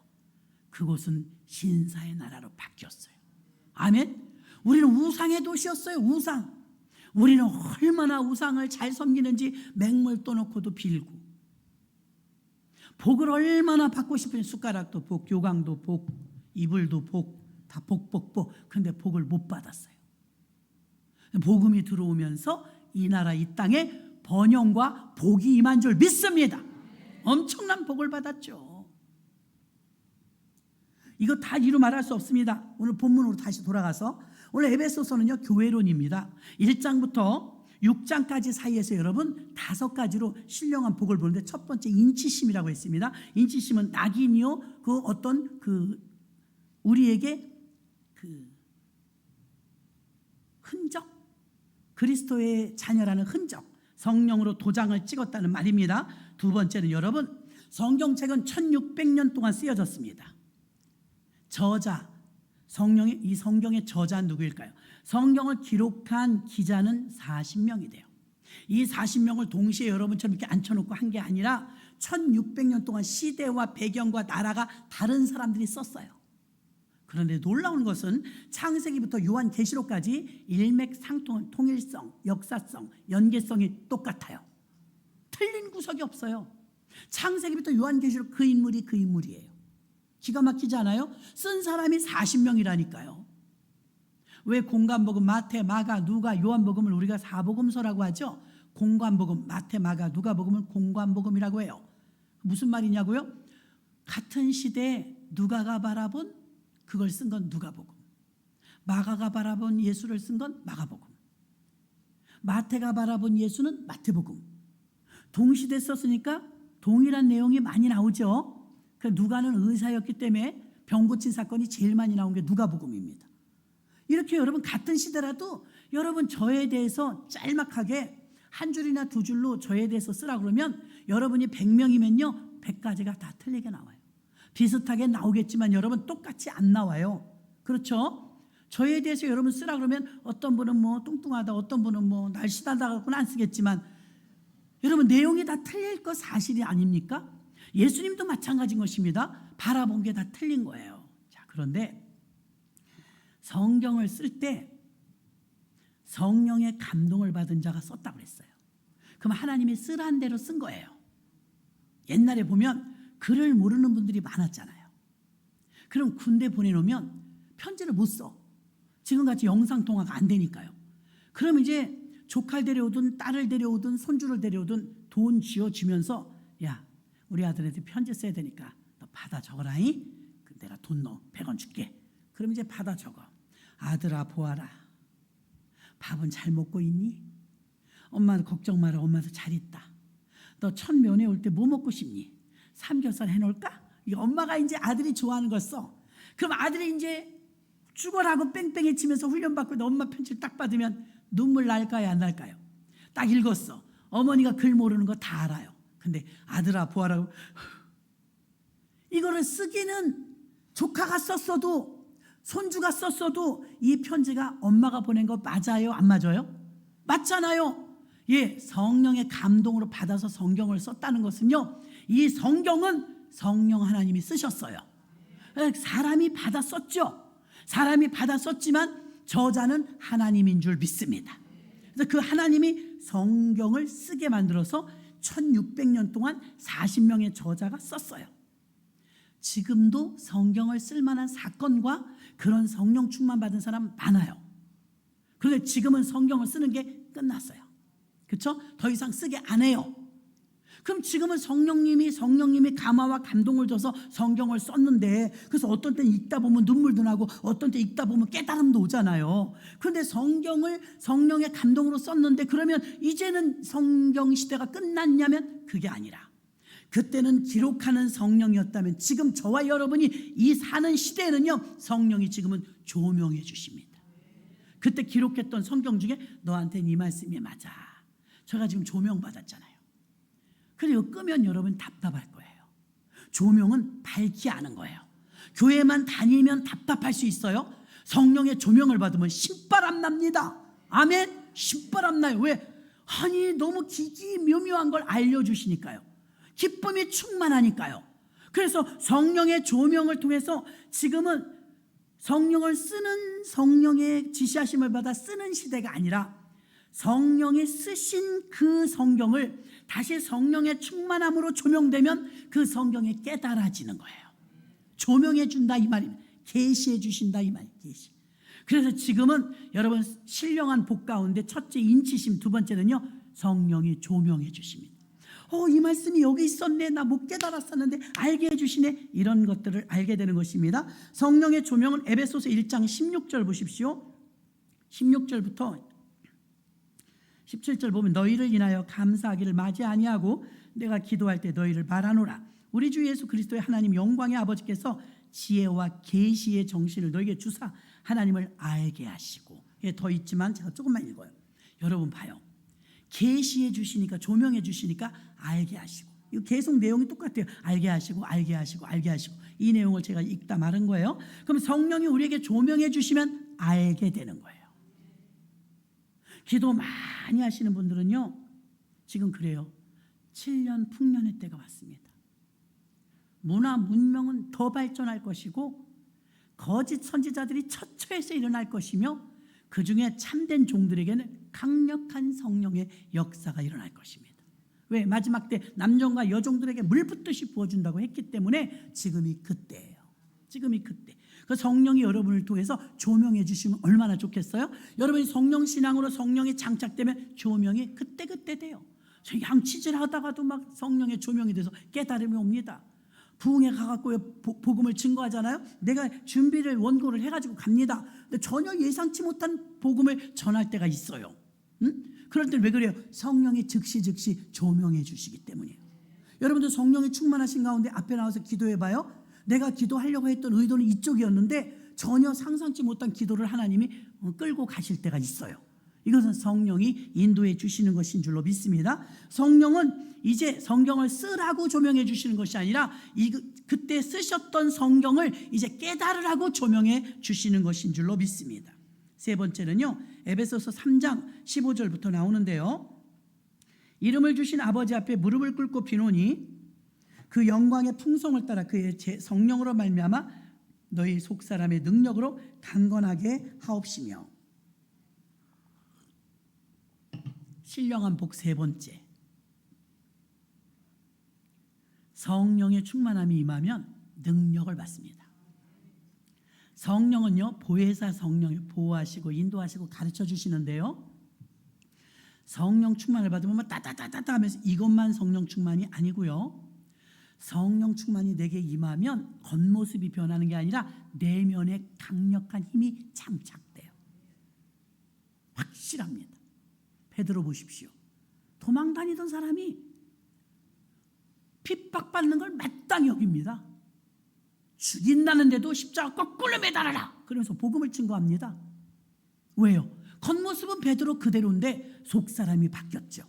그곳은 신사의 나라로 바뀌었어요. 아멘. 우리는 우상의 도시였어요. 우상. 우리는 얼마나 우상을 잘 섬기는지 맹물 떠놓고도 빌고, 복을 얼마나 받고 싶은지 숟가락도 복, 교광도 복, 이불도 복, 다 복. 그런데 복을 못 받았어요. 복음이 들어오면서 이 나라 이 땅에 번영과 복이 임한 줄 믿습니다. 엄청난 복을 받았죠. 이거 다 이루 말할 수 없습니다. 오늘 본문으로 다시 돌아가서, 오늘 에베소서는요 교회론입니다. 1장부터 6장까지 사이에서 여러분 5가지로 신령한 복을 보는데, 첫 번째 인치심이라고 했습니다. 인치심은 낙인이요, 그 어떤 그 우리에게 그 흔적, 그리스도의 자녀라는 흔적, 성령으로 도장을 찍었다는 말입니다. 두 번째는 여러분, 성경책은 1600년 동안 쓰여졌습니다. 저자, 이 성경의 저자는 누구일까요? 성경을 기록한 기자는 40명이 돼요. 이 40명을 동시에 여러분처럼 이렇게 앉혀놓고 한 게 아니라 1600년 동안 시대와 배경과 나라가 다른 사람들이 썼어요. 그런데 놀라운 것은 창세기부터 요한계시록까지 일맥상통, 통일성, 역사성, 연계성이 똑같아요. 틀린 구석이 없어요. 창세기부터 요한계시록 그 인물이에요. 기가 막히지 않아요? 쓴 사람이 40명이라니까요. 왜 공관복음, 마태, 마가, 누가, 요한복음을 우리가 사복음서라고 하죠? 공관복음, 마태, 마가, 누가복음을 공관복음이라고 해요. 무슨 말이냐고요? 같은 시대에 누가가 바라본 그걸 쓴 건 누가복음, 마가가 바라본 예수를 쓴 건 마가복음, 마태가 바라본 예수는 마태복음. 동시대 썼으니까 동일한 내용이 많이 나오죠. 그 누가는 의사였기 때문에 병 고친 사건이 제일 많이 나온 게 누가복음입니다. 이렇게 여러분 같은 시대라도 여러분 저에 대해서 짤막하게 한 줄이나 두 줄로 저에 대해서 쓰라 그러면 여러분이 100명이면요 100가지가 다 틀리게 나와요. 비슷하게 나오겠지만 여러분 똑같이 안 나와요. 그렇죠? 저에 대해서 여러분 쓰라 그러면 어떤 분은 뭐 뚱뚱하다, 어떤 분은 뭐 날씬하다 갖고는 안 쓰겠지만 여러분 내용이 다 틀릴 거 사실이 아닙니까? 예수님도 마찬가지인 것입니다. 바라본 게 다 틀린 거예요. 자, 그런데 성경을 쓸 때 성령의 감동을 받은 자가 썼다고 그랬어요. 그럼 하나님이 쓰라는 대로 쓴 거예요. 옛날에 보면 글을 모르는 분들이 많았잖아요. 그럼 군대 보내놓으면 편지를 못 써. 지금같이 영상통화가 안 되니까요. 그럼 이제 조카를 데려오든 딸을 데려오든 손주를 데려오든 돈 쥐어주면서 야, 우리 아들한테 편지 써야 되니까 너 받아 적어라잉. 내가 돈 넣어 100원 줄게. 그럼 이제 받아 적어. 아들아 보아라. 밥은 잘 먹고 있니? 엄마도 걱정 마라. 엄마도 잘 있다. 너 첫 면회 올 때 뭐 먹고 싶니? 삼겹살 해놓을까? 이 엄마가 이제 아들이 좋아하는 걸 써. 그럼 아들이 이제 죽어라고 뺑뺑이 치면서 훈련받고 엄마 편지를 딱 받으면 눈물 날까요, 안 날까요? 딱 읽었어. 어머니가 글 모르는 거 다 알아요. 근데 아들아 보아라고 이거를 쓰기는 조카가 썼어도 손주가 썼어도 이 편지가 엄마가 보낸 거 맞아요, 안 맞아요? 맞잖아요. 예, 성령의 감동으로 받아서 성경을 썼다는 것은요, 이 성경은 성령 하나님이 쓰셨어요. 사람이 받아 썼죠. 사람이 받아 썼지만 저자는 하나님인 줄 믿습니다. 그래서 그 하나님이 성경을 쓰게 만들어서 1600년 동안 40명의 저자가 썼어요. 지금도 성경을 쓸 만한 사건과 그런 성령 충만 받은 사람 많아요. 그런데 지금은 성경을 쓰는 게 끝났어요. 그렇죠? 더 이상 쓰게 안 해요. 그럼 지금은 성령님이 감화와 감동을 줘서 성경을 썼는데, 그래서 어떤 때 읽다 보면 눈물도 나고 어떤 때 읽다 보면 깨달음도 오잖아요. 그런데 성령의 감동으로 썼는데 그러면 이제는 성경 시대가 끝났냐면 그게 아니라, 그때는 기록하는 성령이었다면 지금 저와 여러분이 이 사는 시대에는요, 성령이 지금은 조명해 주십니다. 그때 기록했던 성경 중에 너한테는 이 말씀이 맞아. 제가 지금 조명받았잖아요. 그리고 끄면 여러분 답답할 거예요. 조명은 밝게 하는 거예요. 교회만 다니면 답답할 수 있어요. 성령의 조명을 받으면 신바람 납니다. 아멘. 신바람 나요. 왜? 아니 너무 기기묘묘한 걸 알려주시니까요. 기쁨이 충만하니까요. 그래서 성령의 조명을 통해서 지금은 성령을 쓰는, 성령의 지시하심을 받아 쓰는 시대가 아니라 성령이 쓰신 그 성경을 다시 성령의 충만함으로 조명되면 그 성경이 깨달아지는 거예요. 조명해 준다 이 말입니다. 계시해 주신다 이 말이에요. 계시. 그래서 지금은 여러분 신령한 복 가운데 첫째 인치심, 두 번째는요 성령이 조명해 주십니다. 이 말씀이 여기 있었네, 나 못 깨달았었는데 알게 해주시네, 이런 것들을 알게 되는 것입니다. 성령의 조명은 에베소서 1장 16절 보십시오. 16절부터 17절 보면 너희를 인하여 감사하기를 마지 아니하고 내가 기도할 때 너희를 바라노라. 우리 주 예수 그리스도의 하나님 영광의 아버지께서 지혜와 계시의 정신을 너희에게 주사 하나님을 알게 하시고, 더 있지만 제가 조금만 읽어요. 여러분 봐요. 계시해 주시니까, 조명해 주시니까 알게 하시고, 이거 계속 내용이 똑같아요. 알게 하시고 알게 하시고 알게 하시고, 이 내용을 제가 읽다 말은 거예요. 그럼 성령이 우리에게 조명해 주시면 알게 되는 거예요. 기도 많이 하시는 분들은요 지금 그래요. 7년 풍년의 때가 왔습니다. 문화 문명은 더 발전할 것이고 거짓 선지자들이 처처해서 일어날 것이며 그 중에 참된 종들에게는 강력한 성령의 역사가 일어날 것입니다. 왜? 마지막 때 남종과 여종들에게 물 붓듯이 부어준다고 했기 때문에 지금이 그때예요. 지금이 그때. 그 성령이 여러분을 통해서 조명해 주시면 얼마나 좋겠어요? 여러분이 성령 신앙으로 성령이 장착되면 조명이 그때 돼요. 저 양치질 하다가도 막 성령의 조명이 돼서 깨달음이 옵니다. 부흥회 가갖고 복음을 증거하잖아요. 내가 준비를 원고를 해가지고 갑니다. 근데 전혀 예상치 못한 복음을 전할 때가 있어요. 그럴 때 왜 그래요? 성령이 즉시 조명해 주시기 때문이에요. 여러분들 성령이 충만하신 가운데 앞에 나와서 기도해봐요. 내가 기도하려고 했던 의도는 이쪽이었는데 전혀 상상치 못한 기도를 하나님이 끌고 가실 때가 있어요. 이것은 성령이 인도해 주시는 것인 줄로 믿습니다. 성령은 이제 성경을 쓰라고 조명해 주시는 것이 아니라 그때 쓰셨던 성경을 이제 깨달으라고 조명해 주시는 것인 줄로 믿습니다. 세 번째는요, 에베소서 3장 15절부터 나오는데요. 이름을 주신 아버지 앞에 무릎을 꿇고 비노니 그 영광의 풍성을 따라 그의 성령으로 말미암아 너희 속사람의 능력으로 강건하게 하옵시며. 신령한 복 세 번째, 성령의 충만함이 임하면 능력을 받습니다. 성령은요, 보혜사 성령을 보호하시고 인도하시고 가르쳐 주시는데요, 성령 충만을 받으면 따다다다다 하면서 이것만 성령 충만이 아니고요, 성령 충만이 내게 임하면 겉모습이 변하는 게 아니라 내면에 강력한 힘이 장착돼요. 확실합니다. 베드로 보십시오. 도망다니던 사람이 핍박받는 걸 마땅히 여깁니다. 죽인다는데도 십자가 거꾸로 매달아라 그러면서 복음을 증거합니다. 왜요? 겉모습은 베드로 그대로인데 속사람이 바뀌었죠.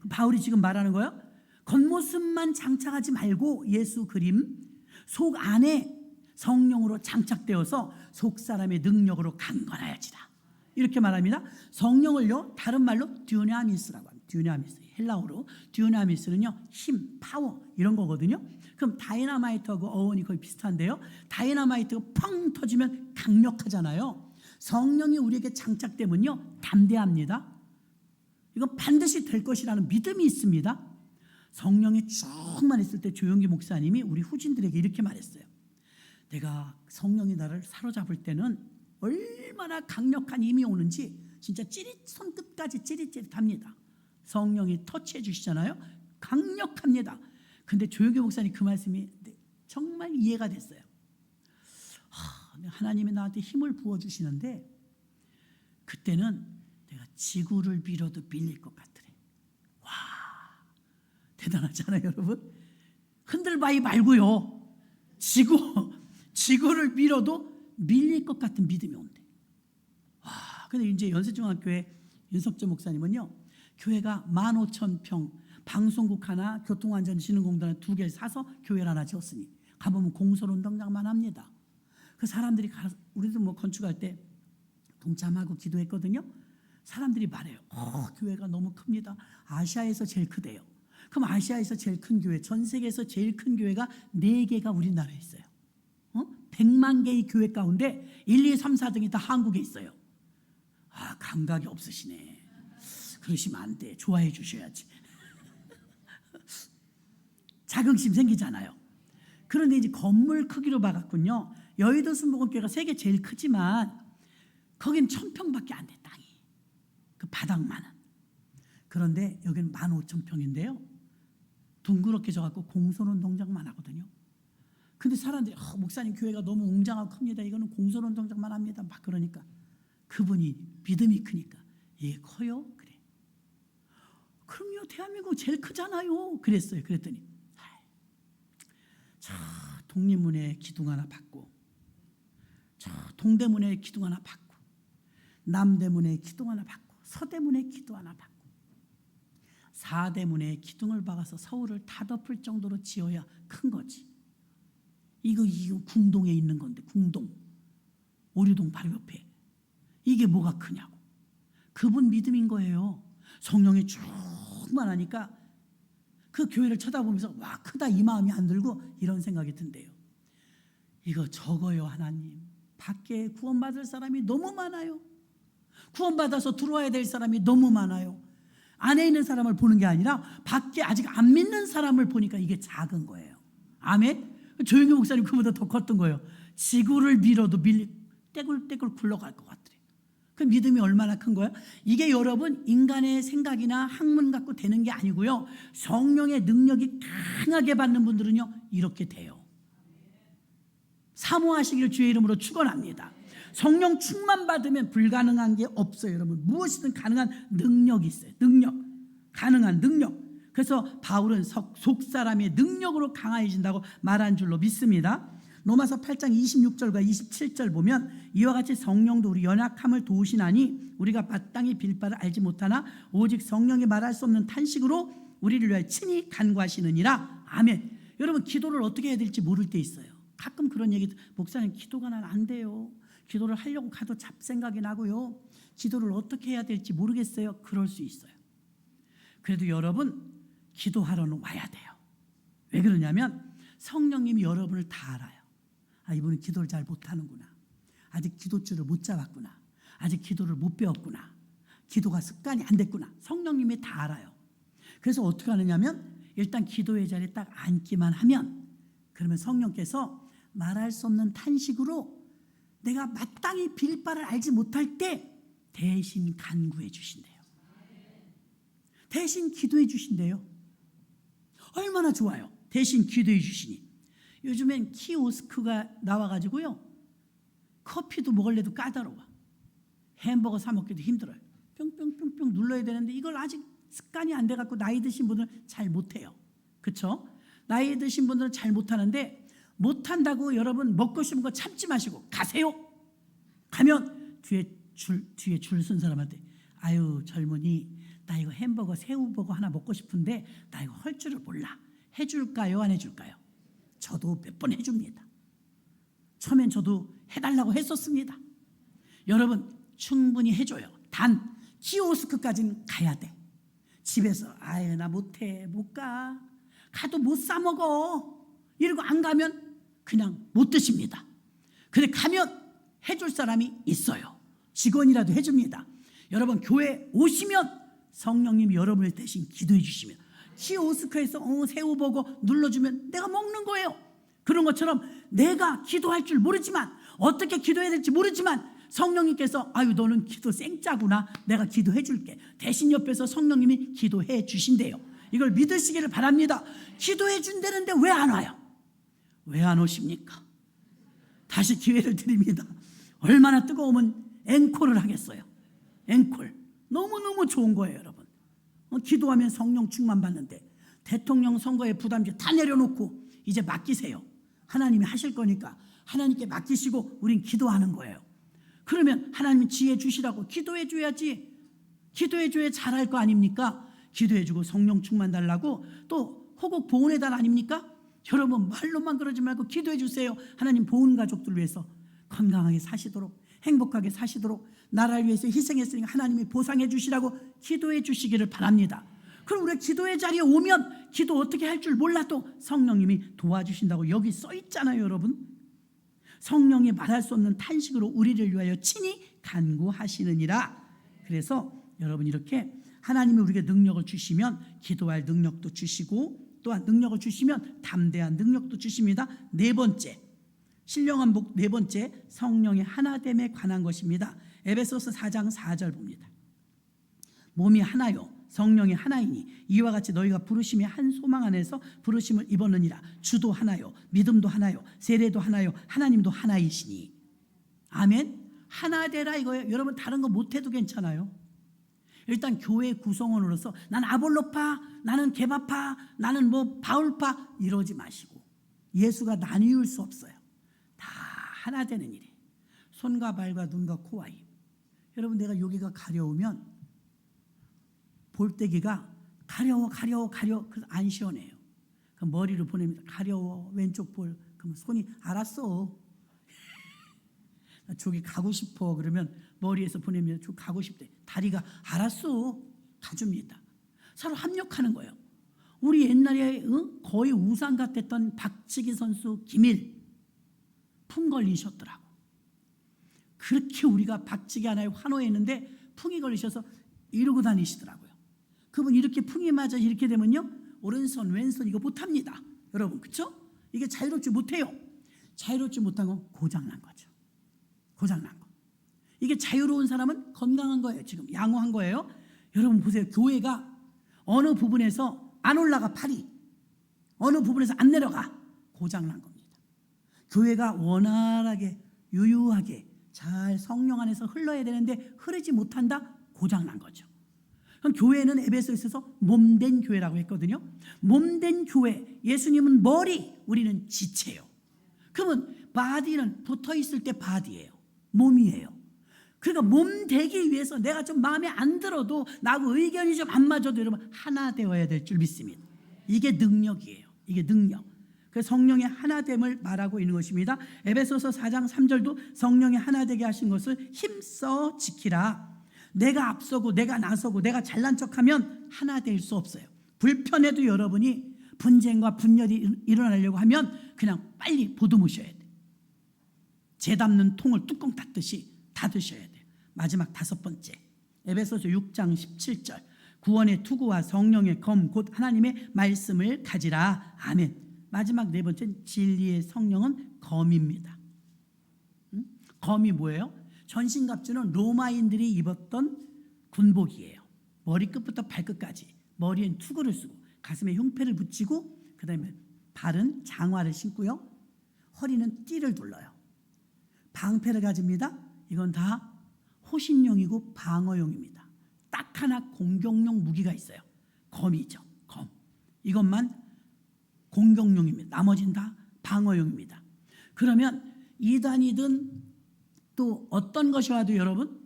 바울이 지금 말하는 거예요, 겉모습만 장착하지 말고 예수 그림 속 안에 성령으로 장착되어서 속사람의 능력으로 강건하여지라 이렇게 말합니다. 성령을요, 다른 말로 듀나미스라고 합니다. 듀나미스, 헬라어로 듀나미스는요, 힘, 파워 이런 거거든요. 그럼 다이너마이트하고 어원이 거의 비슷한데요, 다이너마이트가 펑 터지면 강력하잖아요. 성령이 우리에게 장착되면요, 담대합니다. 이건 반드시 될 것이라는 믿음이 있습니다. 성령이 충만했을 때 조용기 목사님이 우리 후진들에게 이렇게 말했어요. 내가 성령이 나를 사로잡을 때는 얼마나 강력한 힘이 오는지 진짜 손끝까지 찌릿찌릿합니다. 성령이 터치해 주시잖아요. 강력합니다. 근데 조용기 목사님 그 말씀이 정말 이해가 됐어요. 하나님이 나한테 힘을 부어주시는데 그때는 내가 지구를 밀어도 밀릴 것 같더래. 와, 대단하잖아요 여러분. 흔들바위 말고요, 지구를 밀어도 밀릴 것 같은 믿음이 온대. 와, 근데 이제 연세중학교에 윤석재 목사님은요, 교회가 15,000평, 방송국 하나, 교통안전진흥공단 2개 사서 교회를 하나 지었으니 가보면 공설운동장만 합니다. 그 사람들이 우리도 뭐 건축할 때 동참하고 기도했거든요. 사람들이 말해요. 교회가 너무 큽니다. 아시아에서 제일 크대요. 그럼 아시아에서 제일 큰 교회, 전 세계에서 제일 큰 교회가 4개가 우리나라에 있어요. 100만 개의 교회 가운데 1, 2, 3, 4등이 다 한국에 있어요. 감각이 없으시네. 그러시면 안 돼. 좋아해 주셔야지. 자긍심 생기잖아요. 그런데 이제 건물 크기로 봐갖군요, 여의도 순복음교회가 세계 제일 크지만 거긴 1,000평밖에 안 돼, 땅이. 그 바닥만은. 그런데 여기는 15,000평인데요 둥그렇게 져갖고 공설운동장만 하거든요. 근데 사람들이 목사님 교회가 너무 웅장하고 큽니다, 이거는 공설운동장만 합니다 막 그러니까, 그분이 믿음이 크니까 이게 커요? 그래. 그럼요, 대한민국 제일 크잖아요 그랬어요. 그랬더니 저 독립문에 기둥 하나 받고, 저 동대문에 기둥 하나 받고, 남대문에 기둥 하나 받고, 서대문에 기둥 하나 받고, 4대문에 기둥을 박아서 서울을 다 덮을 정도로 지어야 큰 거지. 이거 궁동에 있는 건데, 궁동, 오류동 바로 옆에. 이게 뭐가 크냐고. 그분 믿음인 거예요. 성령이 충만하니까 그 교회를 쳐다보면서 와, 크다 이 마음이 안 들고 이런 생각이 든대요. 이거 적어요 하나님. 밖에 구원받을 사람이 너무 많아요. 구원받아서 들어와야 될 사람이 너무 많아요. 안에 있는 사람을 보는 게 아니라 밖에 아직 안 믿는 사람을 보니까 이게 작은 거예요. 아멘. 조용기 목사님 그보다 더 컸던 거예요. 지구를 밀어도 떼굴떼굴 굴러갈 것 같더래. 그 믿음이 얼마나 큰 거예요? 이게 여러분 인간의 생각이나 학문 갖고 되는 게 아니고요, 성령의 능력이 강하게 받는 분들은요 이렇게 돼요. 사모하시기를 주의 이름으로 축원합니다. 성령 충만 받으면 불가능한 게 없어요. 여러분 무엇이든 가능한 능력이 있어요. 가능한 능력. 그래서 바울은 속사람의 능력으로 강해진다고 말한 줄로 믿습니다. 로마서 8장 26절과 27절 보면 이와 같이 성령도 우리 연약함을 도우시나니 우리가 마땅히 빌 바를 알지 못하나 오직 성령이 말할 수 없는 탄식으로 우리를 위하여 친히 간구하시느니라. 아멘. 여러분, 기도를 어떻게 해야 될지 모를 때 있어요. 가끔 그런 얘기, 목사님 기도가 난 안 돼요. 기도를 하려고 가도 잡생각이 나고요. 기도를 어떻게 해야 될지 모르겠어요. 그럴 수 있어요. 그래도 여러분, 기도하러는 와야 돼요. 왜 그러냐면 성령님이 여러분을 다 알아요. 아, 이분은 기도를 잘 못하는구나. 아직 기도줄을 못 잡았구나. 아직 기도를 못 배웠구나. 기도가 습관이 안 됐구나. 성령님이 다 알아요. 그래서 어떻게 하느냐면 일단 기도의 자리에 딱 앉기만 하면 그러면 성령께서 말할 수 없는 탄식으로 내가 마땅히 빌 바를 알지 못할 때 대신 간구해 주신대요. 대신 기도해 주신대요. 얼마나 좋아요. 대신 기도해 주시니. 요즘엔 키오스크가 나와가지고요, 커피도 먹을래도 까다로워. 햄버거 사 먹기도 힘들어요. 뿅뿅뿅뿅 눌러야 되는데 이걸 아직 습관이 안 돼갖고 나이 드신 분들은 잘 못해요. 그렇죠? 나이 드신 분들은 잘 못하는데, 못한다고 여러분 먹고 싶은 거 참지 마시고 가세요. 가면 뒤에 줄 쓴 사람한테, 아유 젊은이, 나 이거 햄버거 새우버거 하나 먹고 싶은데 나 이거 할 줄을 몰라. 해줄까요 안 해줄까요? 저도 몇 번 해줍니다. 처음엔 저도 해달라고 했었습니다. 여러분, 충분히 해줘요. 단 키오스크까지는 가야 돼. 집에서 아유 나 못해, 못 가, 가도 못 사 먹어 이러고 안 가면 그냥 못 드십니다. 근데 가면 해줄 사람이 있어요. 직원이라도 해줍니다. 여러분, 교회 오시면 성령님이 여러분을 대신 기도해 주시면 키오스크에서 새우버거 눌러주면 내가 먹는 거예요. 그런 것처럼 내가 기도할 줄 모르지만, 어떻게 기도해야 될지 모르지만 성령님께서 아유 너는 기도 쌩짜구나, 내가 기도해 줄게. 대신 옆에서 성령님이 기도해 주신대요. 이걸 믿으시기를 바랍니다. 기도해 준다는데 왜 안 와요? 왜 안 오십니까? 다시 기회를 드립니다. 얼마나 뜨거우면 앵콜을 하겠어요. 앵콜. 너무너무 좋은 거예요, 여러분. 기도하면 성령 충만 받는데 대통령 선거에 부담지 다 내려놓고 이제 맡기세요. 하나님이 하실 거니까 하나님께 맡기시고 우린 기도하는 거예요. 그러면 하나님이 지혜 주시라고 기도해 줘야지. 기도해 줘야 잘할 거 아닙니까? 기도해 주고 성령 충만 달라고 또 호국 보훈의 달 아닙니까? 여러분, 말로만 그러지 말고 기도해 주세요. 하나님 보훈 가족들 위해서 건강하게 사시도록, 행복하게 사시도록, 나라를 위해서 희생했으니까 하나님이 보상해 주시라고 기도해 주시기를 바랍니다. 그럼 우리가 기도의 자리에 오면 기도 어떻게 할 줄 몰라도 성령님이 도와주신다고 여기 써 있잖아요, 여러분. 성령이 말할 수 없는 탄식으로 우리를 위하여 친히 간구하시느니라. 그래서 여러분, 이렇게 하나님이 우리에게 능력을 주시면 기도할 능력도 주시고, 또한 능력을 주시면 담대한 능력도 주십니다. 네 번째, 신령한 복 네 번째, 성령의 하나됨에 관한 것입니다. 에베소서 4장 4절 봅니다. 몸이 하나요 성령이 하나이니 이와 같이 너희가 부르심의 한 소망 안에서 부르심을 입었느니라. 주도 하나요, 믿음도 하나요, 세례도 하나요, 하나님도 하나이시니. 아멘. 하나 되라 이거예요. 여러분, 다른 거 못해도 괜찮아요. 일단 교회 구성원으로서 난 아볼로파, 나는 개바파, 나는 뭐 바울파 이러지 마시고, 예수가 나뉘을 수 없어요. 다 하나 되는 일이에요. 손과 발과 눈과 코와 입. 여러분, 내가 여기가 가려우면 볼때기가 가려워 그래서 안 시원해요. 그럼 머리로 보냅니다. 가려워 왼쪽 볼. 그럼 손이 알았어 저기 가고 싶어 그러면 머리에서 보내면 저기 가고 싶대. 다리가 알았어 가줍니다. 서로 합력하는 거예요. 우리 옛날에 거의 우상 같았던 박지기 선수 김일 풍 걸리셨더라고. 그렇게 우리가 박지기 하나에 환호했는데 풍이 걸리셔서 이러고 다니시더라고요. 그분 이렇게 풍이 맞아 이렇게 되면요, 오른손 왼손 이거 못합니다. 여러분, 그렇죠? 이게 자유롭지 못해요. 자유롭지 못한 건 고장난 거죠. 고장난 거. 이게 자유로운 사람은 건강한 거예요. 지금 양호한 거예요. 여러분 보세요. 교회가 어느 부분에서 안 올라가, 팔이 어느 부분에서 안 내려가, 고장난 겁니다. 교회가 원활하게 유유하게 잘 성령 안에서 흘러야 되는데 흐르지 못한다, 고장난 거죠. 그럼 교회는 에베소에 있어서 몸된 교회라고 했거든요. 몸된 교회, 예수님은 머리, 우리는 지체예요. 그러면 바디는 붙어 있을 때 바디예요. 몸이에요. 그러니까 몸 되기 위해서 내가 좀 마음에 안 들어도 나하고 의견이 좀 안 맞아도 여러분 하나 되어야 될 줄 믿습니다. 이게 능력이에요. 이게 능력. 그 성령의 하나됨을 말하고 있는 것입니다. 에베소서 4장 3절도 성령의 하나되게 하신 것을 힘써 지키라. 내가 앞서고 내가 나서고 내가 잘난 척하면 하나 될 수 없어요. 불편해도 여러분이 분쟁과 분열이 일어나려고 하면 그냥 빨리 보듬으셔야 돼요. 재 담는 통을 뚜껑 닫듯이 닫으셔야 돼요. 마지막 5번째, 에베소서 6장 17절, 구원의 투구와 성령의 검 곧 하나님의 말씀을 가지라. 아멘. 마지막 4번째는 진리의 성령은 검입니다. 검이 뭐예요? 전신갑주는 로마인들이 입었던 군복이에요. 머리끝부터 발끝까지 머리엔 투구를 쓰고 가슴에 흉패를 붙이고 그 다음에 발은 장화를 신고요. 허리는 띠를 둘러요. 방패를 가집니다. 이건 다 호신용이고 방어용입니다. 딱 하나 공격용 무기가 있어요. 검이죠. 검. 이것만 공격용입니다. 나머지는 다 방어용입니다. 그러면 이단이든 또 어떤 것이 와도 여러분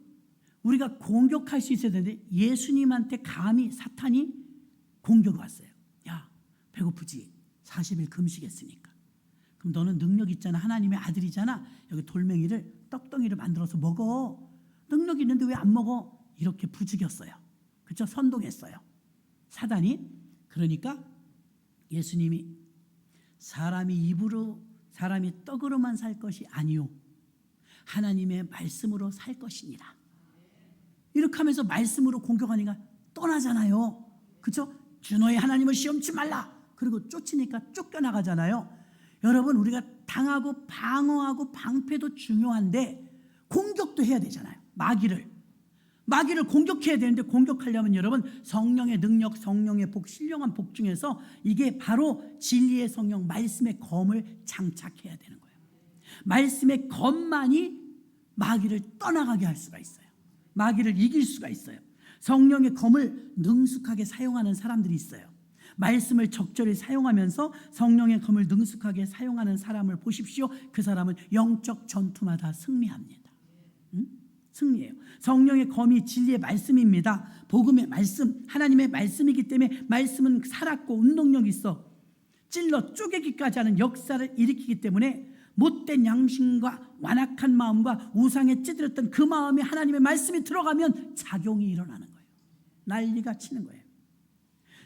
우리가 공격할 수 있어야 되는데 예수님한테 감히 사탄이 공격이 왔어요. 야, 배고프지? 40일 금식했으니까. 그럼 너는 능력 있잖아. 하나님의 아들이잖아. 여기 돌멩이를 떡덩이를 만들어서 먹어. 능력 있는데 왜 안 먹어? 이렇게 부추겼어요. 그렇죠? 선동했어요. 사단이. 그러니까 예수님이 사람이 떡으로만 살 것이 아니요 하나님의 말씀으로 살 것이니라. 이렇게 하면서 말씀으로 공격하니까 떠나잖아요. 그렇죠? 주너의 하나님을 시험치 말라. 그리고 쫓으니까 쫓겨나가잖아요. 여러분 우리가 당하고 방어하고 방패도 중요한데 공격도 해야 되잖아요. 마귀를 공격해야 되는데 공격하려면 여러분 성령의 능력, 성령의 복, 신령한 복 중에서 이게 바로 진리의 성령 말씀의 검을 장착해야 되는 거예요. 말씀의 검만이 마귀를 떠나가게 할 수가 있어요. 마귀를 이길 수가 있어요. 성령의 검을 능숙하게 사용하는 사람들이 있어요. 말씀을 적절히 사용하면서 성령의 검을 능숙하게 사용하는 사람을 보십시오. 그 사람은 영적 전투마다 승리합니다. 승리해요. 성령의 검이 진리의 말씀입니다. 복음의 말씀, 하나님의 말씀이기 때문에 말씀은 살았고 운동력이 있어 찔러 쪼개기까지 하는 역사를 일으키기 때문에 못된 양심과 완악한 마음과 우상에 찌들었던 그 마음에 하나님의 말씀이 들어가면 작용이 일어나는 거예요. 난리가 치는 거예요.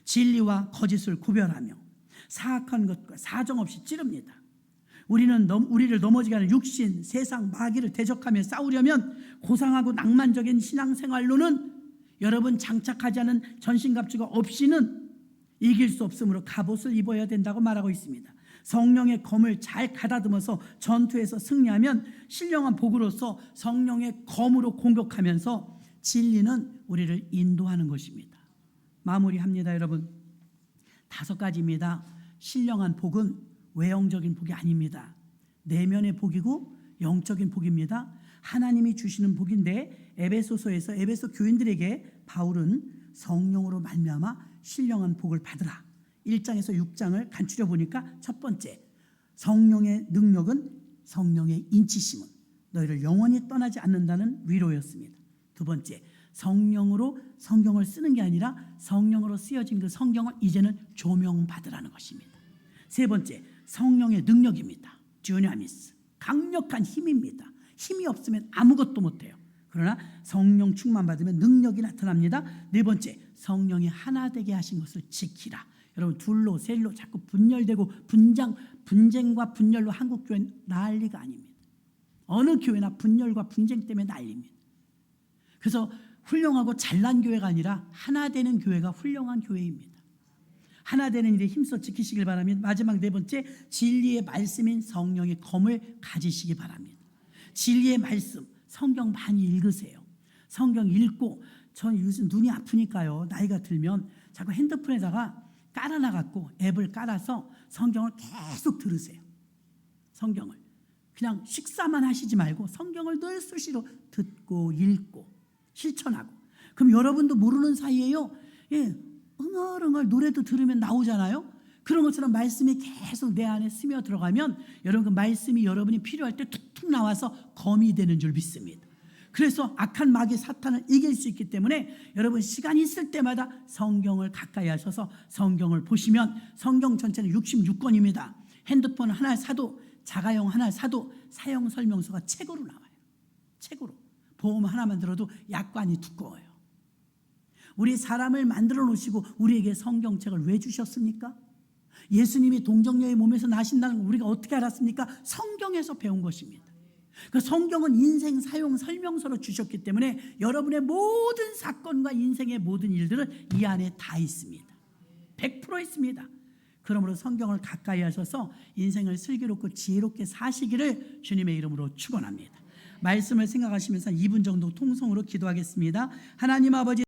진리와 거짓을 구별하며 사악한 것과 사정없이 찌릅니다. 우리를 넘어지게 하는 육신, 세상, 마귀를 대적하며 싸우려면 고상하고 낭만적인 신앙생활로는 여러분 장착하지 않은 전신갑주가 없이는 이길 수 없으므로 갑옷을 입어야 된다고 말하고 있습니다. 성령의 검을 잘 가다듬어서 전투에서 승리하면 신령한 복으로서 성령의 검으로 공격하면서 진리는 우리를 인도하는 것입니다. 마무리합니다. 여러분 5가지입니다. 신령한 복은 외형적인 복이 아닙니다. 내면의 복이고 영적인 복입니다. 하나님이 주시는 복인데 에베소서에서 에베소 교인들에게 바울은 성령으로 말미암아 신령한 복을 받으라. 1장에서 6장을 간추려 보니까 첫 번째, 성령의 능력은 성령의 인치심은 너희를 영원히 떠나지 않는다는 위로였습니다. 두 번째, 성령으로 성경을 쓰는 게 아니라 성령으로 쓰여진 그 성경을 이제는 조명받으라는 것입니다. 세 번째, 성령의 능력입니다. 듀나미스, 강력한 힘입니다. 힘이 없으면 아무것도 못해요. 그러나 성령 충만 받으면 능력이 나타납니다. 네 번째, 성령이 하나 되게 하신 것을 지키라. 여러분 둘로 셋로 자꾸 분열되고 분쟁과 분열로 한국교회는 난리가 아닙니다. 어느 교회나 분열과 분쟁 때문에 난립니다. 그래서 훌륭하고 잘난 교회가 아니라 하나 되는 교회가 훌륭한 교회입니다. 하나 되는 일에 힘써 지키시길 바랍니다. 마지막 4번째, 진리의 말씀인 성령의 검을 가지시기 바랍니다. 진리의 말씀, 성경 많이 읽으세요. 성경 읽고, 전 요즘 눈이 아프니까요. 나이가 들면 자꾸 핸드폰에다가 깔아놔갖고 앱을 깔아서 성경을 계속 들으세요. 성경을. 그냥 식사만 하시지 말고 성경을 늘 수시로 듣고 읽고 실천하고. 그럼 여러분도 모르는 사이에요. 예, 응얼응얼 노래도 들으면 나오잖아요. 그런 것처럼 말씀이 계속 내 안에 스며 들어가면 여러분 그 말씀이 여러분이 필요할 때 툭툭 나와서 검이 되는 줄 믿습니다. 그래서 악한 마귀 사탄을 이길 수 있기 때문에 여러분 시간이 있을 때마다 성경을 가까이 하셔서 성경을 보시면 성경 전체는 66권입니다. 핸드폰 하나 사도 자가용 하나 사도 사용 설명서가 책으로 나와요. 책으로. 보험 하나만 들어도 약관이 두꺼워요. 우리 사람을 만들어 놓으시고 우리에게 성경책을 왜 주셨습니까? 예수님이 동정녀의 몸에서 나신다는 거 우리가 어떻게 알았습니까? 성경에서 배운 것입니다. 그 성경은 인생 사용 설명서로 주셨기 때문에 여러분의 모든 사건과 인생의 모든 일들은 이 안에 다 있습니다. 100% 있습니다. 그러므로 성경을 가까이 하셔서 인생을 슬기롭고 지혜롭게 사시기를 주님의 이름으로 축원합니다. 말씀을 생각하시면서 2분 정도 통성으로 기도하겠습니다. 하나님 아버지